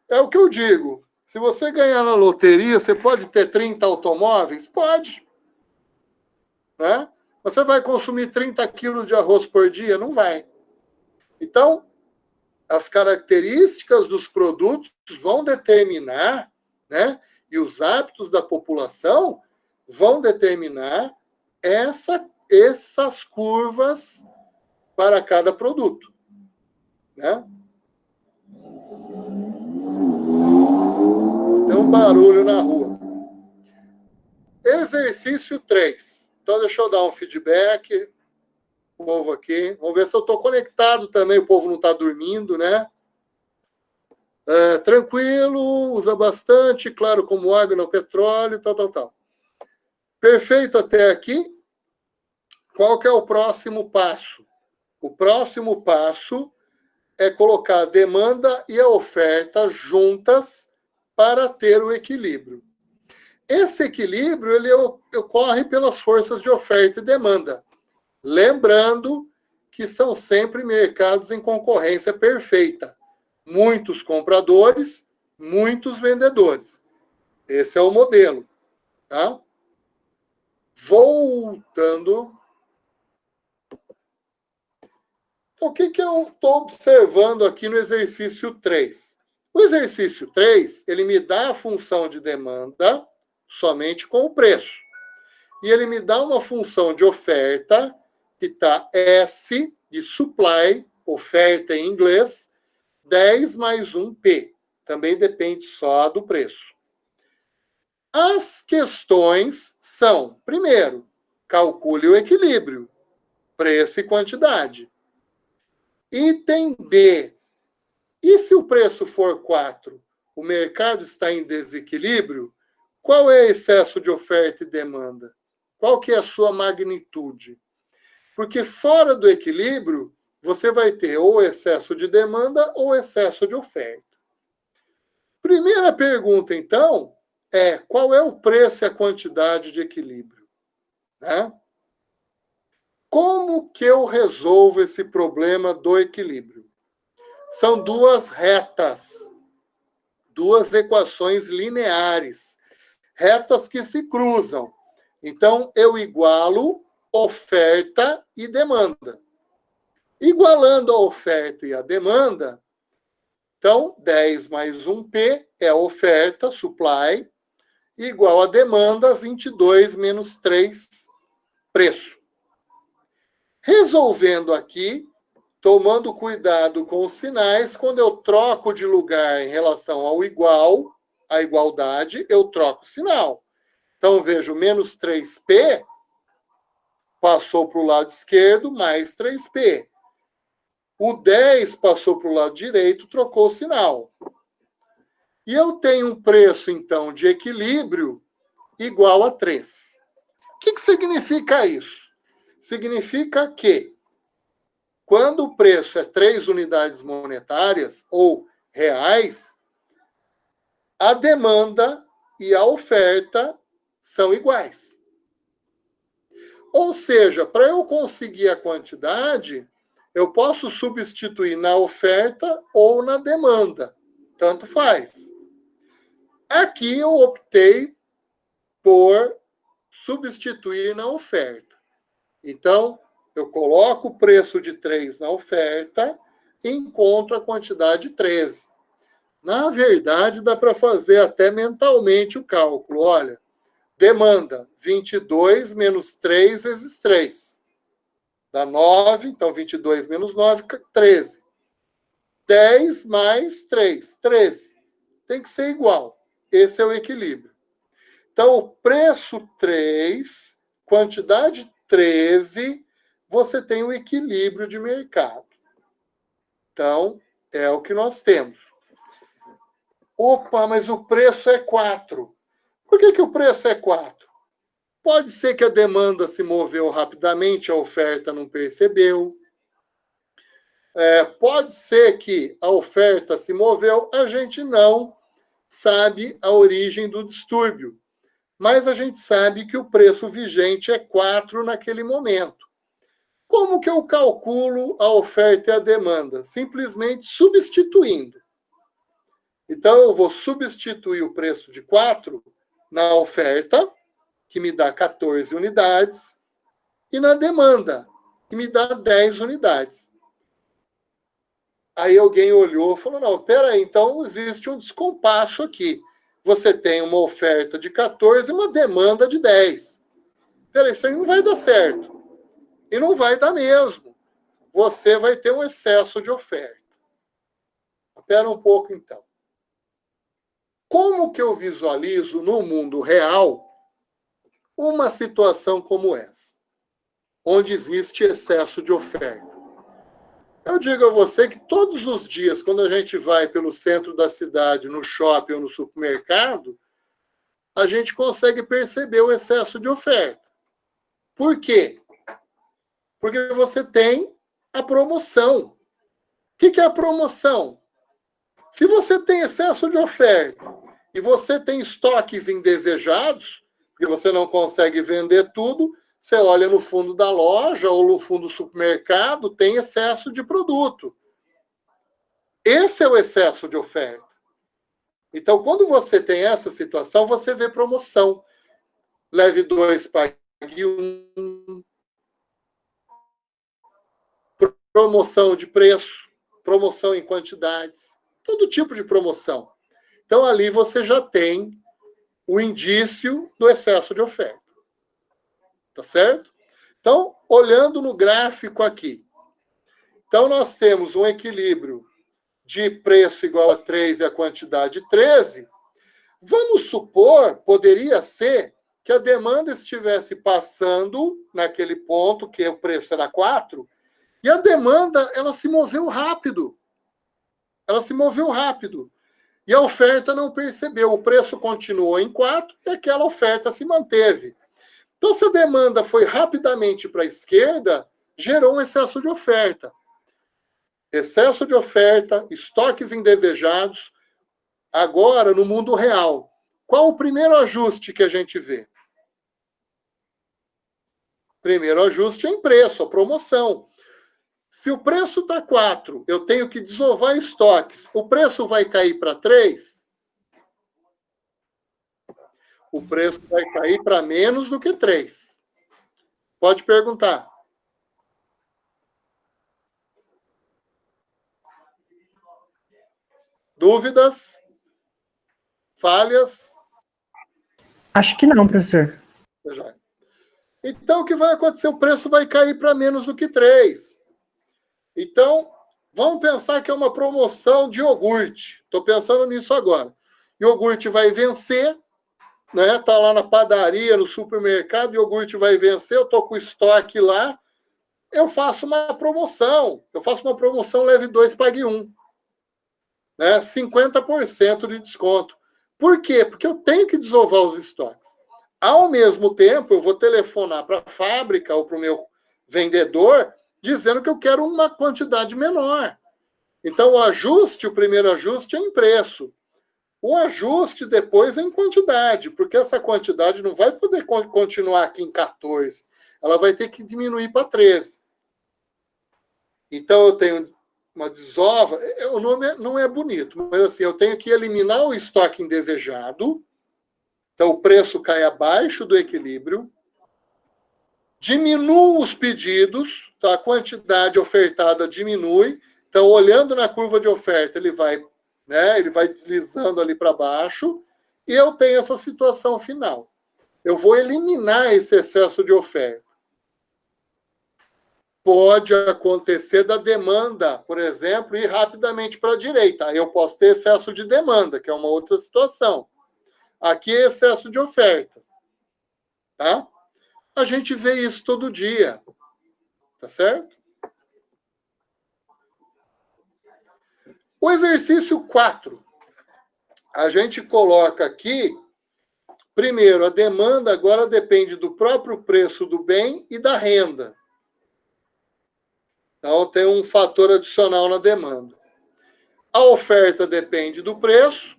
É o que eu digo. Se você ganhar na loteria, você pode ter 30 automóveis? Pode. Né? Você vai consumir 30 quilos de arroz por dia? Não vai. Então, as características dos produtos vão determinar, né? E os hábitos da população vão determinar essas curvas para cada produto. Né? Tem um barulho na rua. Exercício 3. Então, deixa eu dar um feedback. O povo aqui. Vamos ver se eu estou conectado também. O povo não está dormindo, né? Tranquilo, usa bastante, claro, como água no petróleo, tal. Perfeito até aqui. Qual que é o próximo passo? O próximo passo é colocar a demanda e a oferta juntas para ter o equilíbrio. Esse equilíbrio ele ocorre pelas forças de oferta e demanda. Lembrando que são sempre mercados em concorrência perfeita. Muitos compradores, muitos vendedores. Esse é o modelo. Tá? Voltando. Então, o que eu estou observando aqui no exercício 3? O exercício 3, ele me dá a função de demanda somente com o preço. E ele me dá uma função de oferta, que está S, de supply, oferta em inglês, 10 mais 1P. Também depende só do preço. As questões são, primeiro, calcule o equilíbrio, preço e quantidade. Item B. E se o preço for 4, o mercado está em desequilíbrio? Qual é o excesso de oferta e demanda? Qual que é a sua magnitude? Porque fora do equilíbrio, você vai ter ou excesso de demanda ou excesso de oferta. Primeira pergunta, então, é qual é o preço e a quantidade de equilíbrio? Né? Como que eu resolvo esse problema do equilíbrio? São duas retas, duas equações lineares, retas que se cruzam. Então, eu igualo oferta e demanda. Igualando a oferta e a demanda, então, 10 mais 1P é a oferta, supply, igual a demanda, 22 menos 3, preço. Resolvendo aqui, tomando cuidado com os sinais, quando eu troco de lugar em relação ao igual, a igualdade, eu troco o sinal. Então, vejo, menos 3P passou para o lado esquerdo, mais 3P. O 10 passou para o lado direito, trocou o sinal. E eu tenho um preço, então, de equilíbrio igual a 3. O que significa isso? Significa que, quando o preço é 3 unidades monetárias, ou reais, a demanda e a oferta são iguais. Ou seja, para eu conseguir a quantidade, eu posso substituir na oferta ou na demanda. Tanto faz. Aqui eu optei por substituir na oferta. Então, eu coloco o preço de 3 na oferta e encontro a quantidade 13. Na verdade, dá para fazer até mentalmente o cálculo. Olha, demanda 22 menos 3 vezes 3. Dá 9, então 22 menos 9, 13. 10 mais 3, 13. Tem que ser igual. Esse é o equilíbrio. Então, o preço 3, quantidade 13, você tem um equilíbrio de mercado. Então, é o que nós temos. Opa, mas o preço é 4. Por que o preço é 4? Pode ser que a demanda se moveu rapidamente, a oferta não percebeu. Pode ser que a oferta se moveu, a gente não sabe a origem do distúrbio. Mas a gente sabe que o preço vigente é 4 naquele momento. Como que eu calculo a oferta e a demanda? Simplesmente substituindo. Então, eu vou substituir o preço de 4 na oferta, que me dá 14 unidades, e na demanda, que me dá 10 unidades. Aí alguém olhou e falou, não, peraí, então existe um descompasso aqui. Você tem uma oferta de 14 e uma demanda de 10. Peraí, isso aí não vai dar certo. E não vai dar mesmo. Você vai ter um excesso de oferta. Espera um pouco, então. Como que eu visualizo no mundo real uma situação como essa, onde existe excesso de oferta? Eu digo a você que todos os dias, quando a gente vai pelo centro da cidade, no shopping ou no supermercado, a gente consegue perceber o excesso de oferta. Por quê? Porque você tem a promoção. O que é a promoção? Se você tem excesso de oferta e você tem estoques indesejados, porque você não consegue vender tudo, você olha no fundo da loja ou no fundo do supermercado, tem excesso de produto. Esse é o excesso de oferta. Então, quando você tem essa situação, você vê promoção. Leve 2, pague 1. Promoção de preço, promoção em quantidades, todo tipo de promoção. Então, ali você já tem o indício do excesso de oferta. Tá certo? Então, olhando no gráfico aqui. Então, nós temos um equilíbrio de preço igual a 3 e a quantidade 13. Vamos supor, poderia ser, que a demanda estivesse passando naquele ponto, que o preço era 4, e a demanda, ela se moveu rápido. Ela se moveu rápido. E a oferta não percebeu. O preço continuou em 4 e aquela oferta se manteve. Então, se a demanda foi rapidamente para a esquerda, gerou um excesso de oferta. Excesso de oferta, estoques indesejados. Agora, no mundo real, qual o primeiro ajuste que a gente vê? Primeiro ajuste é em preço, a promoção. Se o preço está 4, eu tenho que desovar estoques. O preço vai cair para 3? O preço vai cair para menos do que 3. Pode perguntar. Dúvidas? Falhas? Acho que não, professor. Então, o que vai acontecer? O preço vai cair para menos do que 3. Então, vamos pensar que é uma promoção de iogurte. Estou pensando nisso agora. Iogurte vai vencer, né? Está lá na padaria, no supermercado, iogurte vai vencer, eu estou com estoque lá, eu faço uma promoção. Eu faço uma promoção leve 2, pague 1. Né? 50% de desconto. Por quê? Porque eu tenho que desovar os estoques. Ao mesmo tempo, eu vou telefonar para a fábrica ou para o meu vendedor dizendo que eu quero uma quantidade menor. Então, o primeiro ajuste é em preço. O ajuste depois é em quantidade, porque essa quantidade não vai poder continuar aqui em 14. Ela vai ter que diminuir para 13. Então, eu tenho uma desova. O nome não é bonito, mas assim, eu tenho que eliminar o estoque indesejado. Então, o preço cai abaixo do equilíbrio. Diminuo os pedidos, tá? A quantidade ofertada diminui. Então, olhando na curva de oferta, ele vai deslizando ali para baixo, e eu tenho essa situação final. Eu vou eliminar esse excesso de oferta. Pode acontecer da demanda, por exemplo, ir rapidamente para a direita. Aí eu posso ter excesso de demanda, que é uma outra situação. Aqui é excesso de oferta. Tá? A gente vê isso todo dia. Tá certo? O exercício 4. A gente coloca aqui, primeiro, a demanda agora depende do próprio preço do bem e da renda. Então, tem um fator adicional na demanda. A oferta depende do preço.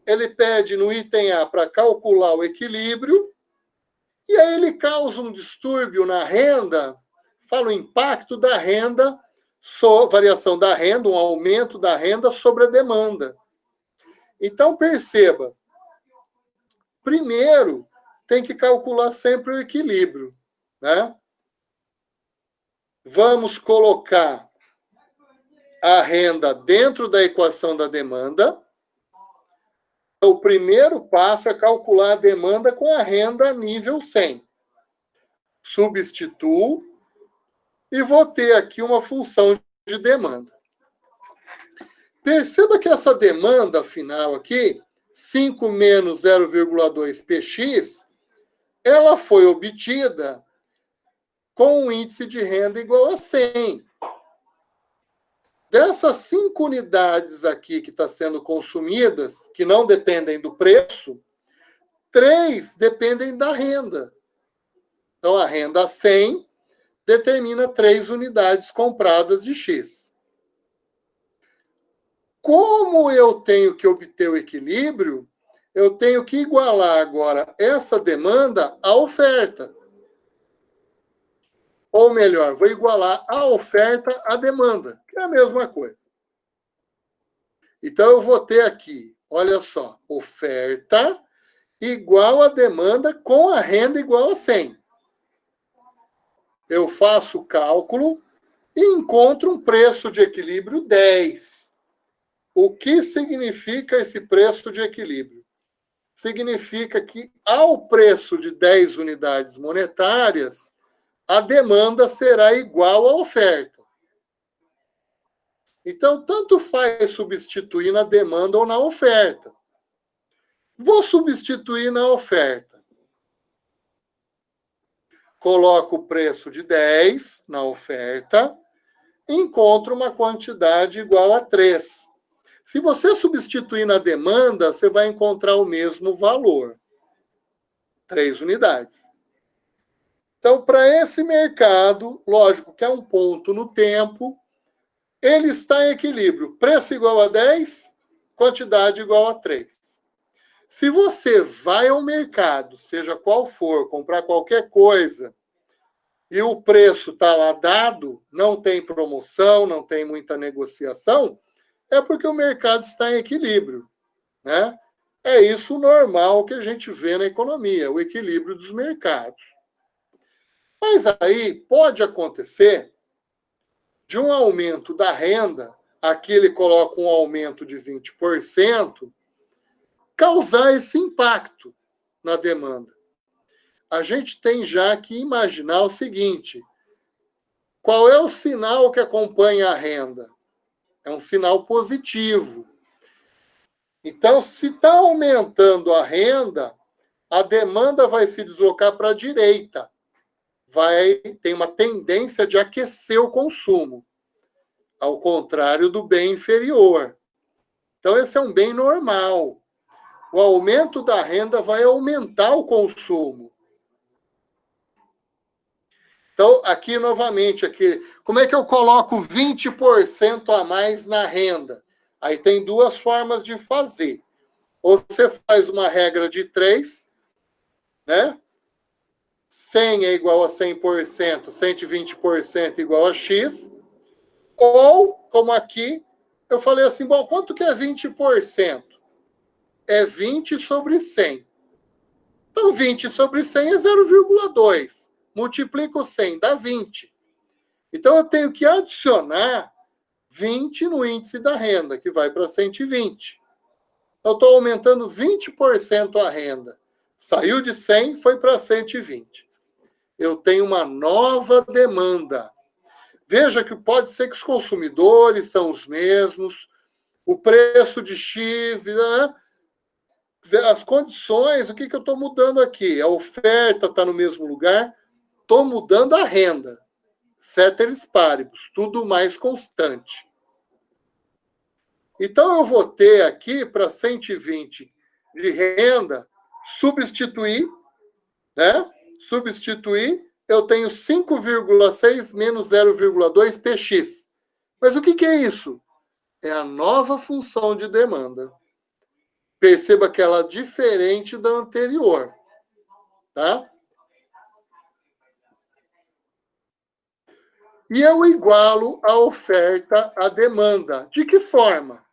Ele pede no item A para calcular o equilíbrio. E aí ele causa um distúrbio na renda, fala o impacto da renda, variação da renda, um aumento da renda sobre a demanda. Então, perceba, primeiro, tem que calcular sempre o equilíbrio, né? Vamos colocar a renda dentro da equação da demanda. O primeiro passo é calcular a demanda com a renda nível 100. Substituo e vou ter aqui uma função de demanda. Perceba que essa demanda final aqui, 5 menos 0,2 px, ela foi obtida com um índice de renda igual a 100. Dessas 5 unidades aqui que estão sendo consumidas, que não dependem do preço, 3 dependem da renda. Então, a renda 100 determina 3 unidades compradas de X. Como eu tenho que obter o equilíbrio, eu tenho que igualar agora essa demanda à oferta. Ou melhor, vou igualar a oferta à demanda, que é a mesma coisa. Então, eu vou ter aqui, olha só, oferta igual a demanda com a renda igual a 100. Eu faço o cálculo e encontro um preço de equilíbrio 10. O que significa esse preço de equilíbrio? Significa que, ao preço de 10 unidades monetárias, a demanda será igual à oferta. Então, tanto faz substituir na demanda ou na oferta. Vou substituir na oferta. Coloco o preço de 10 na oferta, encontro uma quantidade igual a 3. Se você substituir na demanda, você vai encontrar o mesmo valor. 3 unidades. Então, para esse mercado, lógico que é um ponto no tempo, ele está em equilíbrio. Preço igual a 10, quantidade igual a 3. Se você vai ao mercado, seja qual for, comprar qualquer coisa, e o preço está lá dado, não tem promoção, não tem muita negociação, é porque o mercado está em equilíbrio, né? É isso normal que a gente vê na economia, o equilíbrio dos mercados. Mas aí pode acontecer de um aumento da renda, aqui ele coloca um aumento de 20%, causar esse impacto na demanda. A gente tem já que imaginar o seguinte: qual é o sinal que acompanha a renda? É um sinal positivo. Então, se está aumentando a renda, a demanda vai se deslocar para a direita. Tem uma tendência de aquecer o consumo, ao contrário do bem inferior. Então, esse é um bem normal. O aumento da renda vai aumentar o consumo. Então, aqui, novamente, como é que eu coloco 20% a mais na renda? Aí tem 2 formas de fazer. Ou você faz uma regra de 3, né? 100 é igual a 100%, 120% igual a X. Ou, como aqui, eu falei assim, bom, quanto que é 20%? É 20 sobre 100. Então, 20 sobre 100 é 0,2. Multiplico 100, dá 20. Então, eu tenho que adicionar 20 no índice da renda, que vai para 120. Eu estou aumentando 20% a renda. Saiu de 100, foi para 120. Eu tenho uma nova demanda. Veja que pode ser que os consumidores são os mesmos, o preço de X, né? As condições, o que eu estou mudando aqui? A oferta está no mesmo lugar, estou mudando a renda. Ceteris paribus, tudo mais constante. Então, eu vou ter aqui, para 120 de renda, substituir, né? Substituir, eu tenho 5,6 menos 0,2 px. Mas o que é isso? É a nova função de demanda. Perceba que ela é diferente da anterior. Tá? E eu igualo a oferta à demanda. De que forma?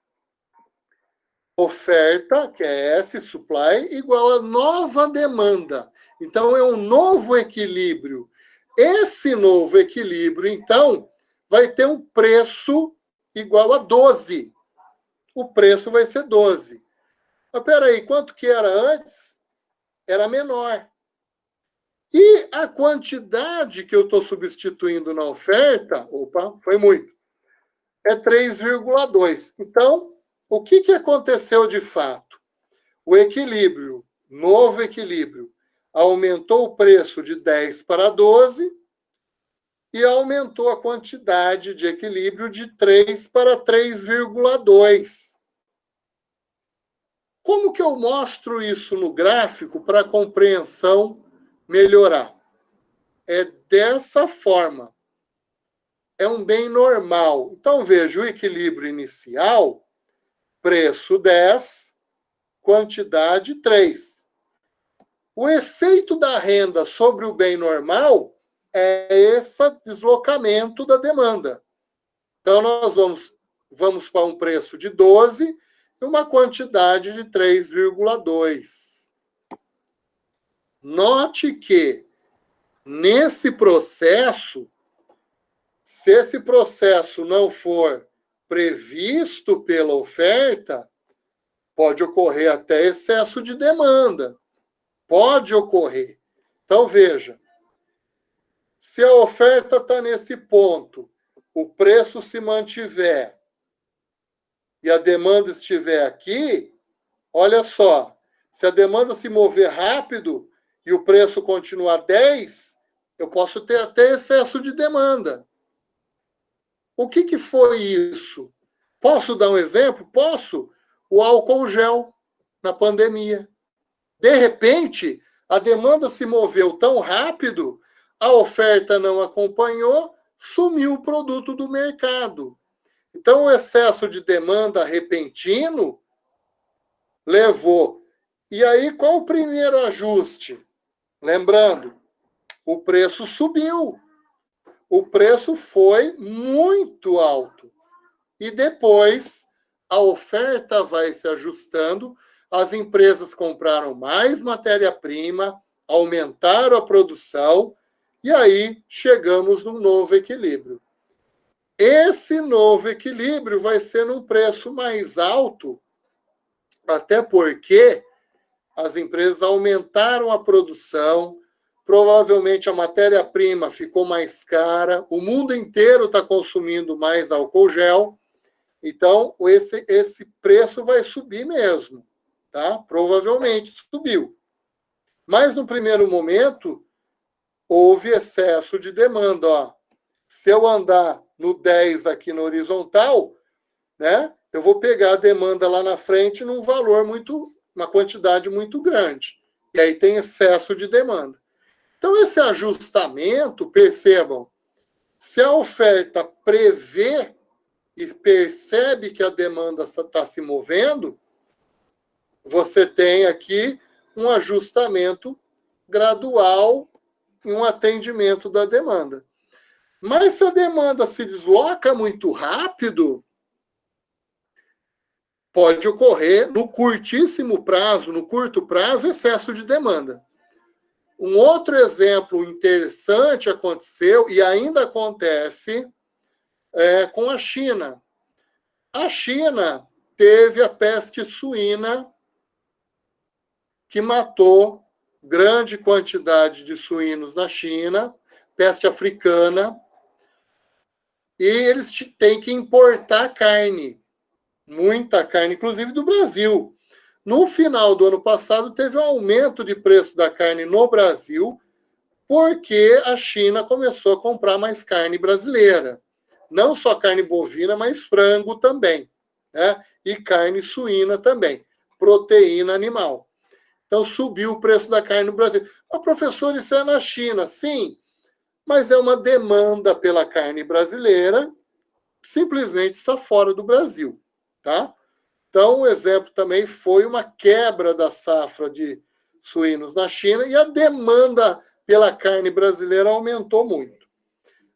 Oferta, que é S, supply, igual a nova demanda. Então, é um novo equilíbrio. Esse novo equilíbrio, então, vai ter um preço igual a 12. O preço vai ser 12. Mas, peraí, quanto que era antes? Era menor. E a quantidade que eu estou substituindo na oferta, opa, foi muito, é 3,2. Então, o que aconteceu de fato? O equilíbrio, novo equilíbrio, aumentou o preço de 10 para 12 e aumentou a quantidade de equilíbrio de 3 para 3,2. Como que eu mostro isso no gráfico para a compreensão melhorar? É dessa forma. É um bem normal. Então, veja o equilíbrio inicial, preço 10, quantidade 3. O efeito da renda sobre o bem normal é esse deslocamento da demanda. Então, nós vamos para um preço de 12 e uma quantidade de 3,2. Note que, nesse processo, se esse processo não for previsto pela oferta, pode ocorrer até excesso de demanda. Pode ocorrer. Então, veja, se a oferta está nesse ponto, o preço se mantiver e a demanda estiver aqui, olha só, se a demanda se mover rápido e o preço continuar 10, eu posso ter até excesso de demanda. O que foi isso? Posso dar um exemplo? Posso. O álcool gel na pandemia. De repente, a demanda se moveu tão rápido, a oferta não acompanhou, sumiu o produto do mercado. Então, o excesso de demanda repentino levou. E aí, qual o primeiro ajuste? Lembrando, o preço subiu. O preço foi muito alto. E depois, a oferta vai se ajustando, as empresas compraram mais matéria-prima, aumentaram a produção, e aí chegamos num novo equilíbrio. Esse novo equilíbrio vai ser num preço mais alto, até porque as empresas aumentaram a produção, provavelmente a matéria-prima ficou mais cara, o mundo inteiro está consumindo mais álcool gel, então esse preço vai subir mesmo, tá? Provavelmente subiu. Mas no primeiro momento, houve excesso de demanda. Ó. Se eu andar no 10 aqui no horizontal, né, eu vou pegar a demanda lá na frente num valor uma quantidade muito grande. E aí tem excesso de demanda. Então, esse ajustamento, percebam, se a oferta prevê e percebe que a demanda está se movendo, você tem aqui um ajustamento gradual e um atendimento da demanda. Mas se a demanda se desloca muito rápido, pode ocorrer no curtíssimo prazo, no curto prazo, excesso de demanda. Um outro exemplo interessante aconteceu, e ainda acontece, com a China. A China teve a peste suína, que matou grande quantidade de suínos na China, peste africana, e eles têm que importar carne, muita carne, inclusive do Brasil. No final do ano passado, teve um aumento de preço da carne no Brasil, porque a China começou a comprar mais carne brasileira. Não só carne bovina, mas frango também, né? E carne suína também, proteína animal. Então, subiu o preço da carne no Brasil. Ah, professor, isso é na China. Sim, mas é uma demanda pela carne brasileira, simplesmente está fora do Brasil, tá? Então, um exemplo também foi uma quebra da safra de suínos na China e a demanda pela carne brasileira aumentou muito.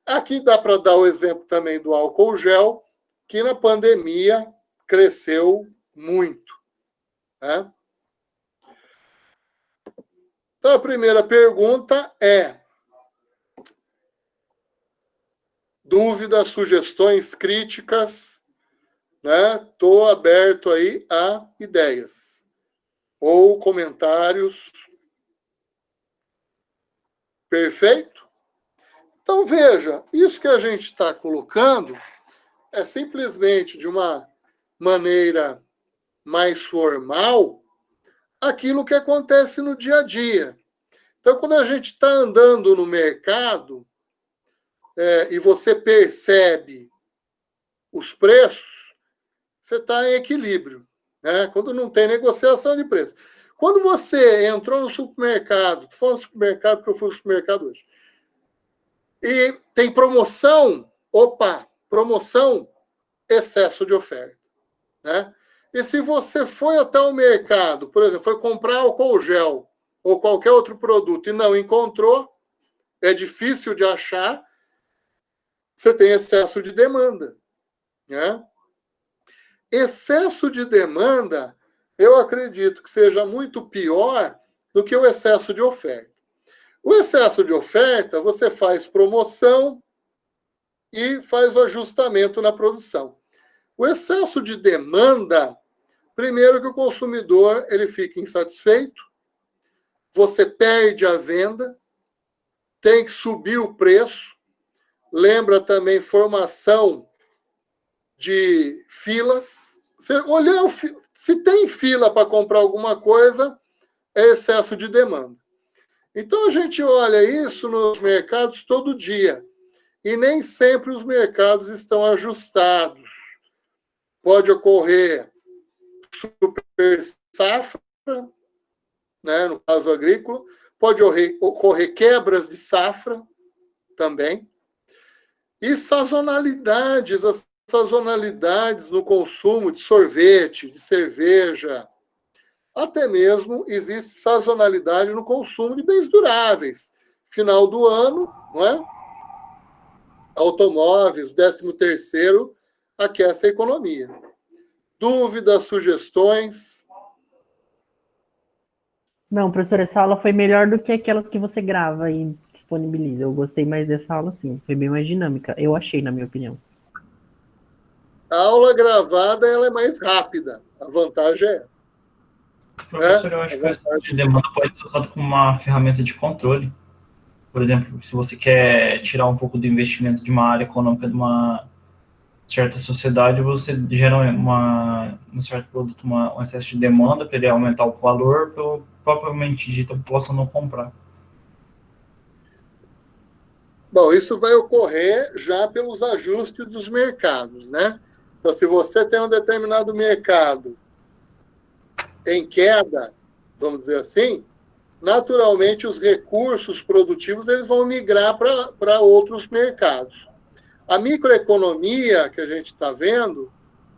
Aqui dá para dar o exemplo também do álcool gel, que na pandemia cresceu muito, né? Então, a primeira pergunta é: dúvidas, sugestões, críticas, né? Estou aberto aí a ideias ou comentários. Perfeito? Então, veja, isso que a gente está colocando é simplesmente de uma maneira mais formal aquilo que acontece no dia a dia. Então, quando a gente está andando no mercado e você percebe os preços, você está em equilíbrio, né? Quando não tem negociação de preço. Quando você entrou no supermercado, estou falando supermercado porque eu fui no supermercado hoje, e tem promoção, promoção, excesso de oferta, né? E se você foi até o mercado, por exemplo, foi comprar álcool gel ou qualquer outro produto e não encontrou, é difícil de achar, você tem excesso de demanda, né? Excesso de demanda, eu acredito que seja muito pior do que o excesso de oferta. O excesso de oferta, você faz promoção e faz o ajustamento na produção. O excesso de demanda, primeiro que o consumidor ele fica insatisfeito, você perde a venda, tem que subir o preço, lembra também formação de filas. Você olhar, se tem fila para comprar alguma coisa, é excesso de demanda. Então, a gente olha isso nos mercados todo dia. E nem sempre os mercados estão ajustados. Pode ocorrer super safra, né, no caso agrícola. Pode ocorrer quebras de safra também. E sazonalidades. As sazonalidades no consumo de sorvete, de cerveja. Até mesmo existe sazonalidade no consumo de bens duráveis. Final do ano, não é? Automóveis, 13º, aquece a economia. Dúvidas, sugestões? Não, professora, essa aula foi melhor do que aquelas que você grava e disponibiliza. Eu gostei mais dessa aula, sim. Foi bem mais dinâmica. Eu achei, na minha opinião. A aula gravada ela é mais rápida. A vantagem é essa. Professor, eu acho que o excesso de demanda pode ser usado como uma ferramenta de controle. Por exemplo, se você quer tirar um pouco do investimento de uma área econômica de uma certa sociedade, você gera um certo produto, um excesso de demanda para ele aumentar o valor, para propriamente dita a população não comprar. Bom, isso vai ocorrer já pelos ajustes dos mercados, né? Então, se você tem um determinado mercado em queda, vamos dizer assim, naturalmente os recursos produtivos eles vão migrar para outros mercados. A microeconomia que a gente está vendo,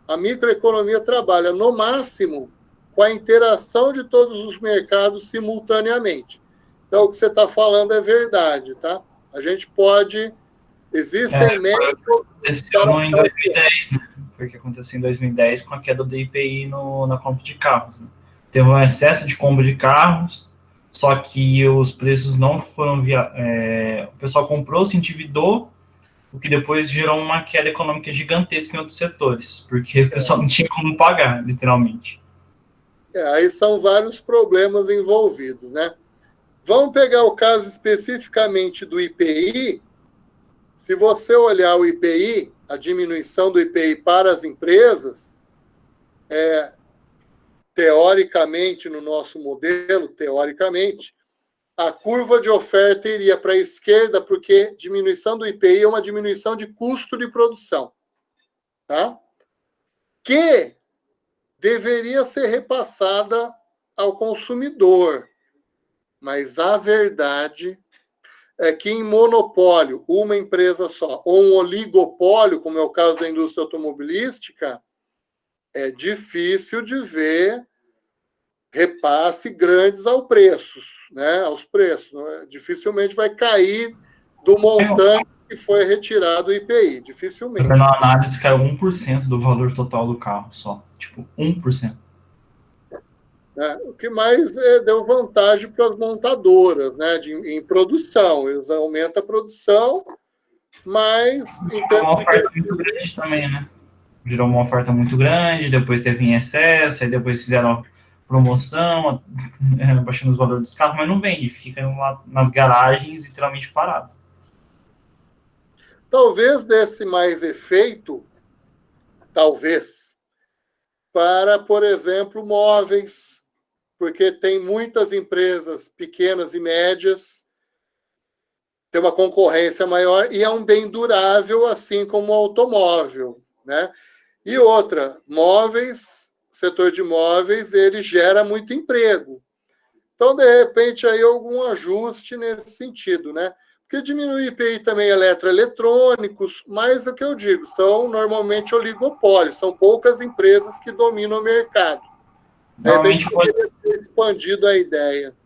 a microeconomia trabalha no máximo com a interação de todos os mercados simultaneamente. Então, o que você está falando é verdade, tá? A gente pode... Existem meios... Aconteceu em 2010, né? Foi o que aconteceu em 2010 com a queda do IPI na compra de carros. Né? Teve um excesso de compra de carros, só que os preços não foram... o pessoal comprou, se endividou, o que depois gerou uma queda econômica gigantesca em outros setores, porque o pessoal não tinha como pagar, literalmente. Aí são vários problemas envolvidos, né? Vamos pegar o caso especificamente do IPI. Se você olhar o IPI, a diminuição do IPI para as empresas, teoricamente, no nosso modelo, teoricamente, a curva de oferta iria para a esquerda, porque diminuição do IPI é uma diminuição de custo de produção, tá? Que deveria ser repassada ao consumidor. Mas a verdade é que em monopólio, uma empresa só, ou um oligopólio, como é o caso da indústria automobilística, é difícil de ver repasse grandes aos preços. Dificilmente vai cair do montante que foi retirado do IPI, dificilmente. Na análise caiu 1% do valor total do carro só, tipo 1%. O que mais deu vantagem para as montadoras, né, em produção. Eles aumentam a produção, mas... Gerou uma oferta muito grande também, né? Gerou uma oferta muito grande, depois teve em excesso, aí depois fizeram promoção, baixando os valores dos carros, mas não vende, fica lá nas garagens literalmente parado. Talvez desse mais efeito, para, por exemplo, móveis, porque tem muitas empresas pequenas e médias, tem uma concorrência maior e é um bem durável, assim como o automóvel, né? E outra, setor de móveis, ele gera muito emprego. Então, de repente, aí algum ajuste nesse sentido, né? Porque diminuir IPI também eletroeletrônicos, mas é o que eu digo, são normalmente oligopólios, são poucas empresas que dominam o mercado. De repente, poderia ter expandido a ideia.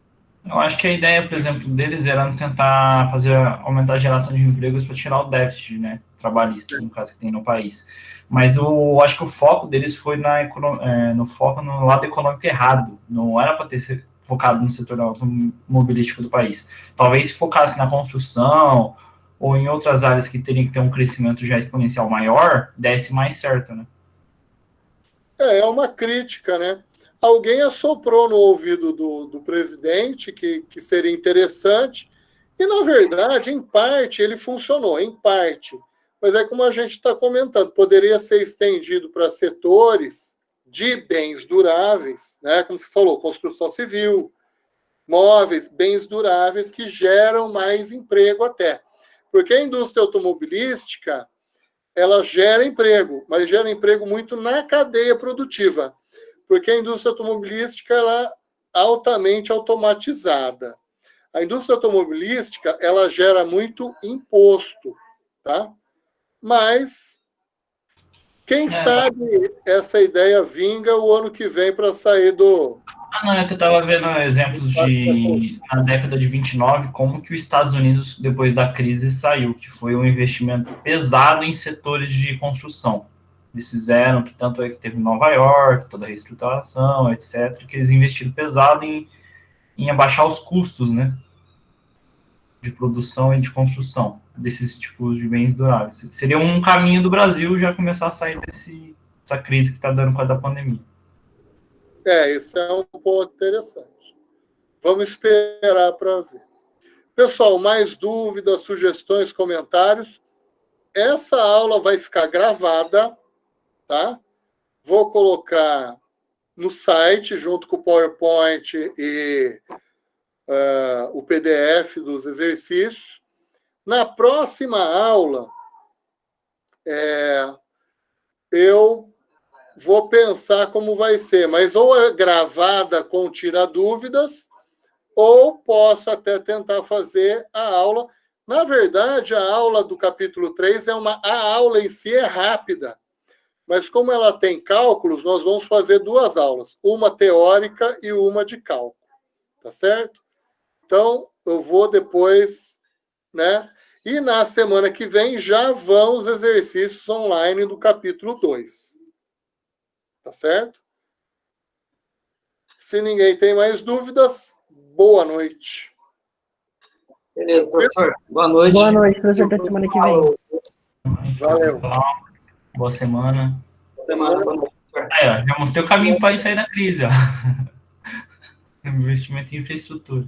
Eu acho que a ideia, por exemplo, deles era tentar aumentar a geração de empregos para tirar o déficit, né, trabalhista, no caso que tem no país. Mas eu acho que o foco deles foi no lado econômico errado. Não era para ter focado no setor automobilístico do país. Talvez se focasse na construção ou em outras áreas que teriam que ter um crescimento já exponencial maior, desse mais certo, né? É uma crítica, né? Alguém assoprou no ouvido do presidente que seria interessante, e, na verdade, em parte, ele funcionou, em parte. Mas é como a gente está comentando, poderia ser estendido para setores de bens duráveis, né? Como você falou, construção civil, móveis, bens duráveis que geram mais emprego até. Porque a indústria automobilística, ela gera emprego, mas gera emprego muito na cadeia produtiva. Porque a indústria automobilística ela é altamente automatizada. A indústria automobilística ela gera muito imposto, tá? Mas quem sabe essa ideia vinga o ano que vem para sair do... Não, é que eu estava vendo exemplos na década de 29, como que os Estados Unidos, depois da crise, saiu, que foi um investimento pesado em setores de construção. Eles fizeram, que tanto é que teve em Nova York, toda a reestruturação, etc., que eles investiram pesado em abaixar os custos, né, de produção e de construção desses tipos de bens duráveis. Seria um caminho do Brasil já começar a sair dessa crise que está dando com a da pandemia. Isso é um ponto interessante. Vamos esperar para ver. Pessoal, mais dúvidas, sugestões, comentários? Essa aula vai ficar gravada, tá? Vou colocar no site, junto com o PowerPoint e o PDF dos exercícios. Na próxima aula, eu vou pensar como vai ser, mas ou é gravada com tira-dúvidas, ou posso até tentar fazer a aula. Na verdade, a aula do capítulo 3 a aula em si é rápida, Mas como ela tem cálculos, nós vamos fazer 2 aulas, uma teórica e uma de cálculo, tá certo? Então, eu vou depois, né? E na semana que vem já vão os exercícios online do capítulo 2. Tá certo? Se ninguém tem mais dúvidas, boa noite. Beleza, professor. Boa noite. Boa noite, professor. Até semana que vem. Valeu. Boa semana. Boa semana. Boa noite, professor. Já mostrei o caminho para sair da crise, ó. Investimento em infraestrutura.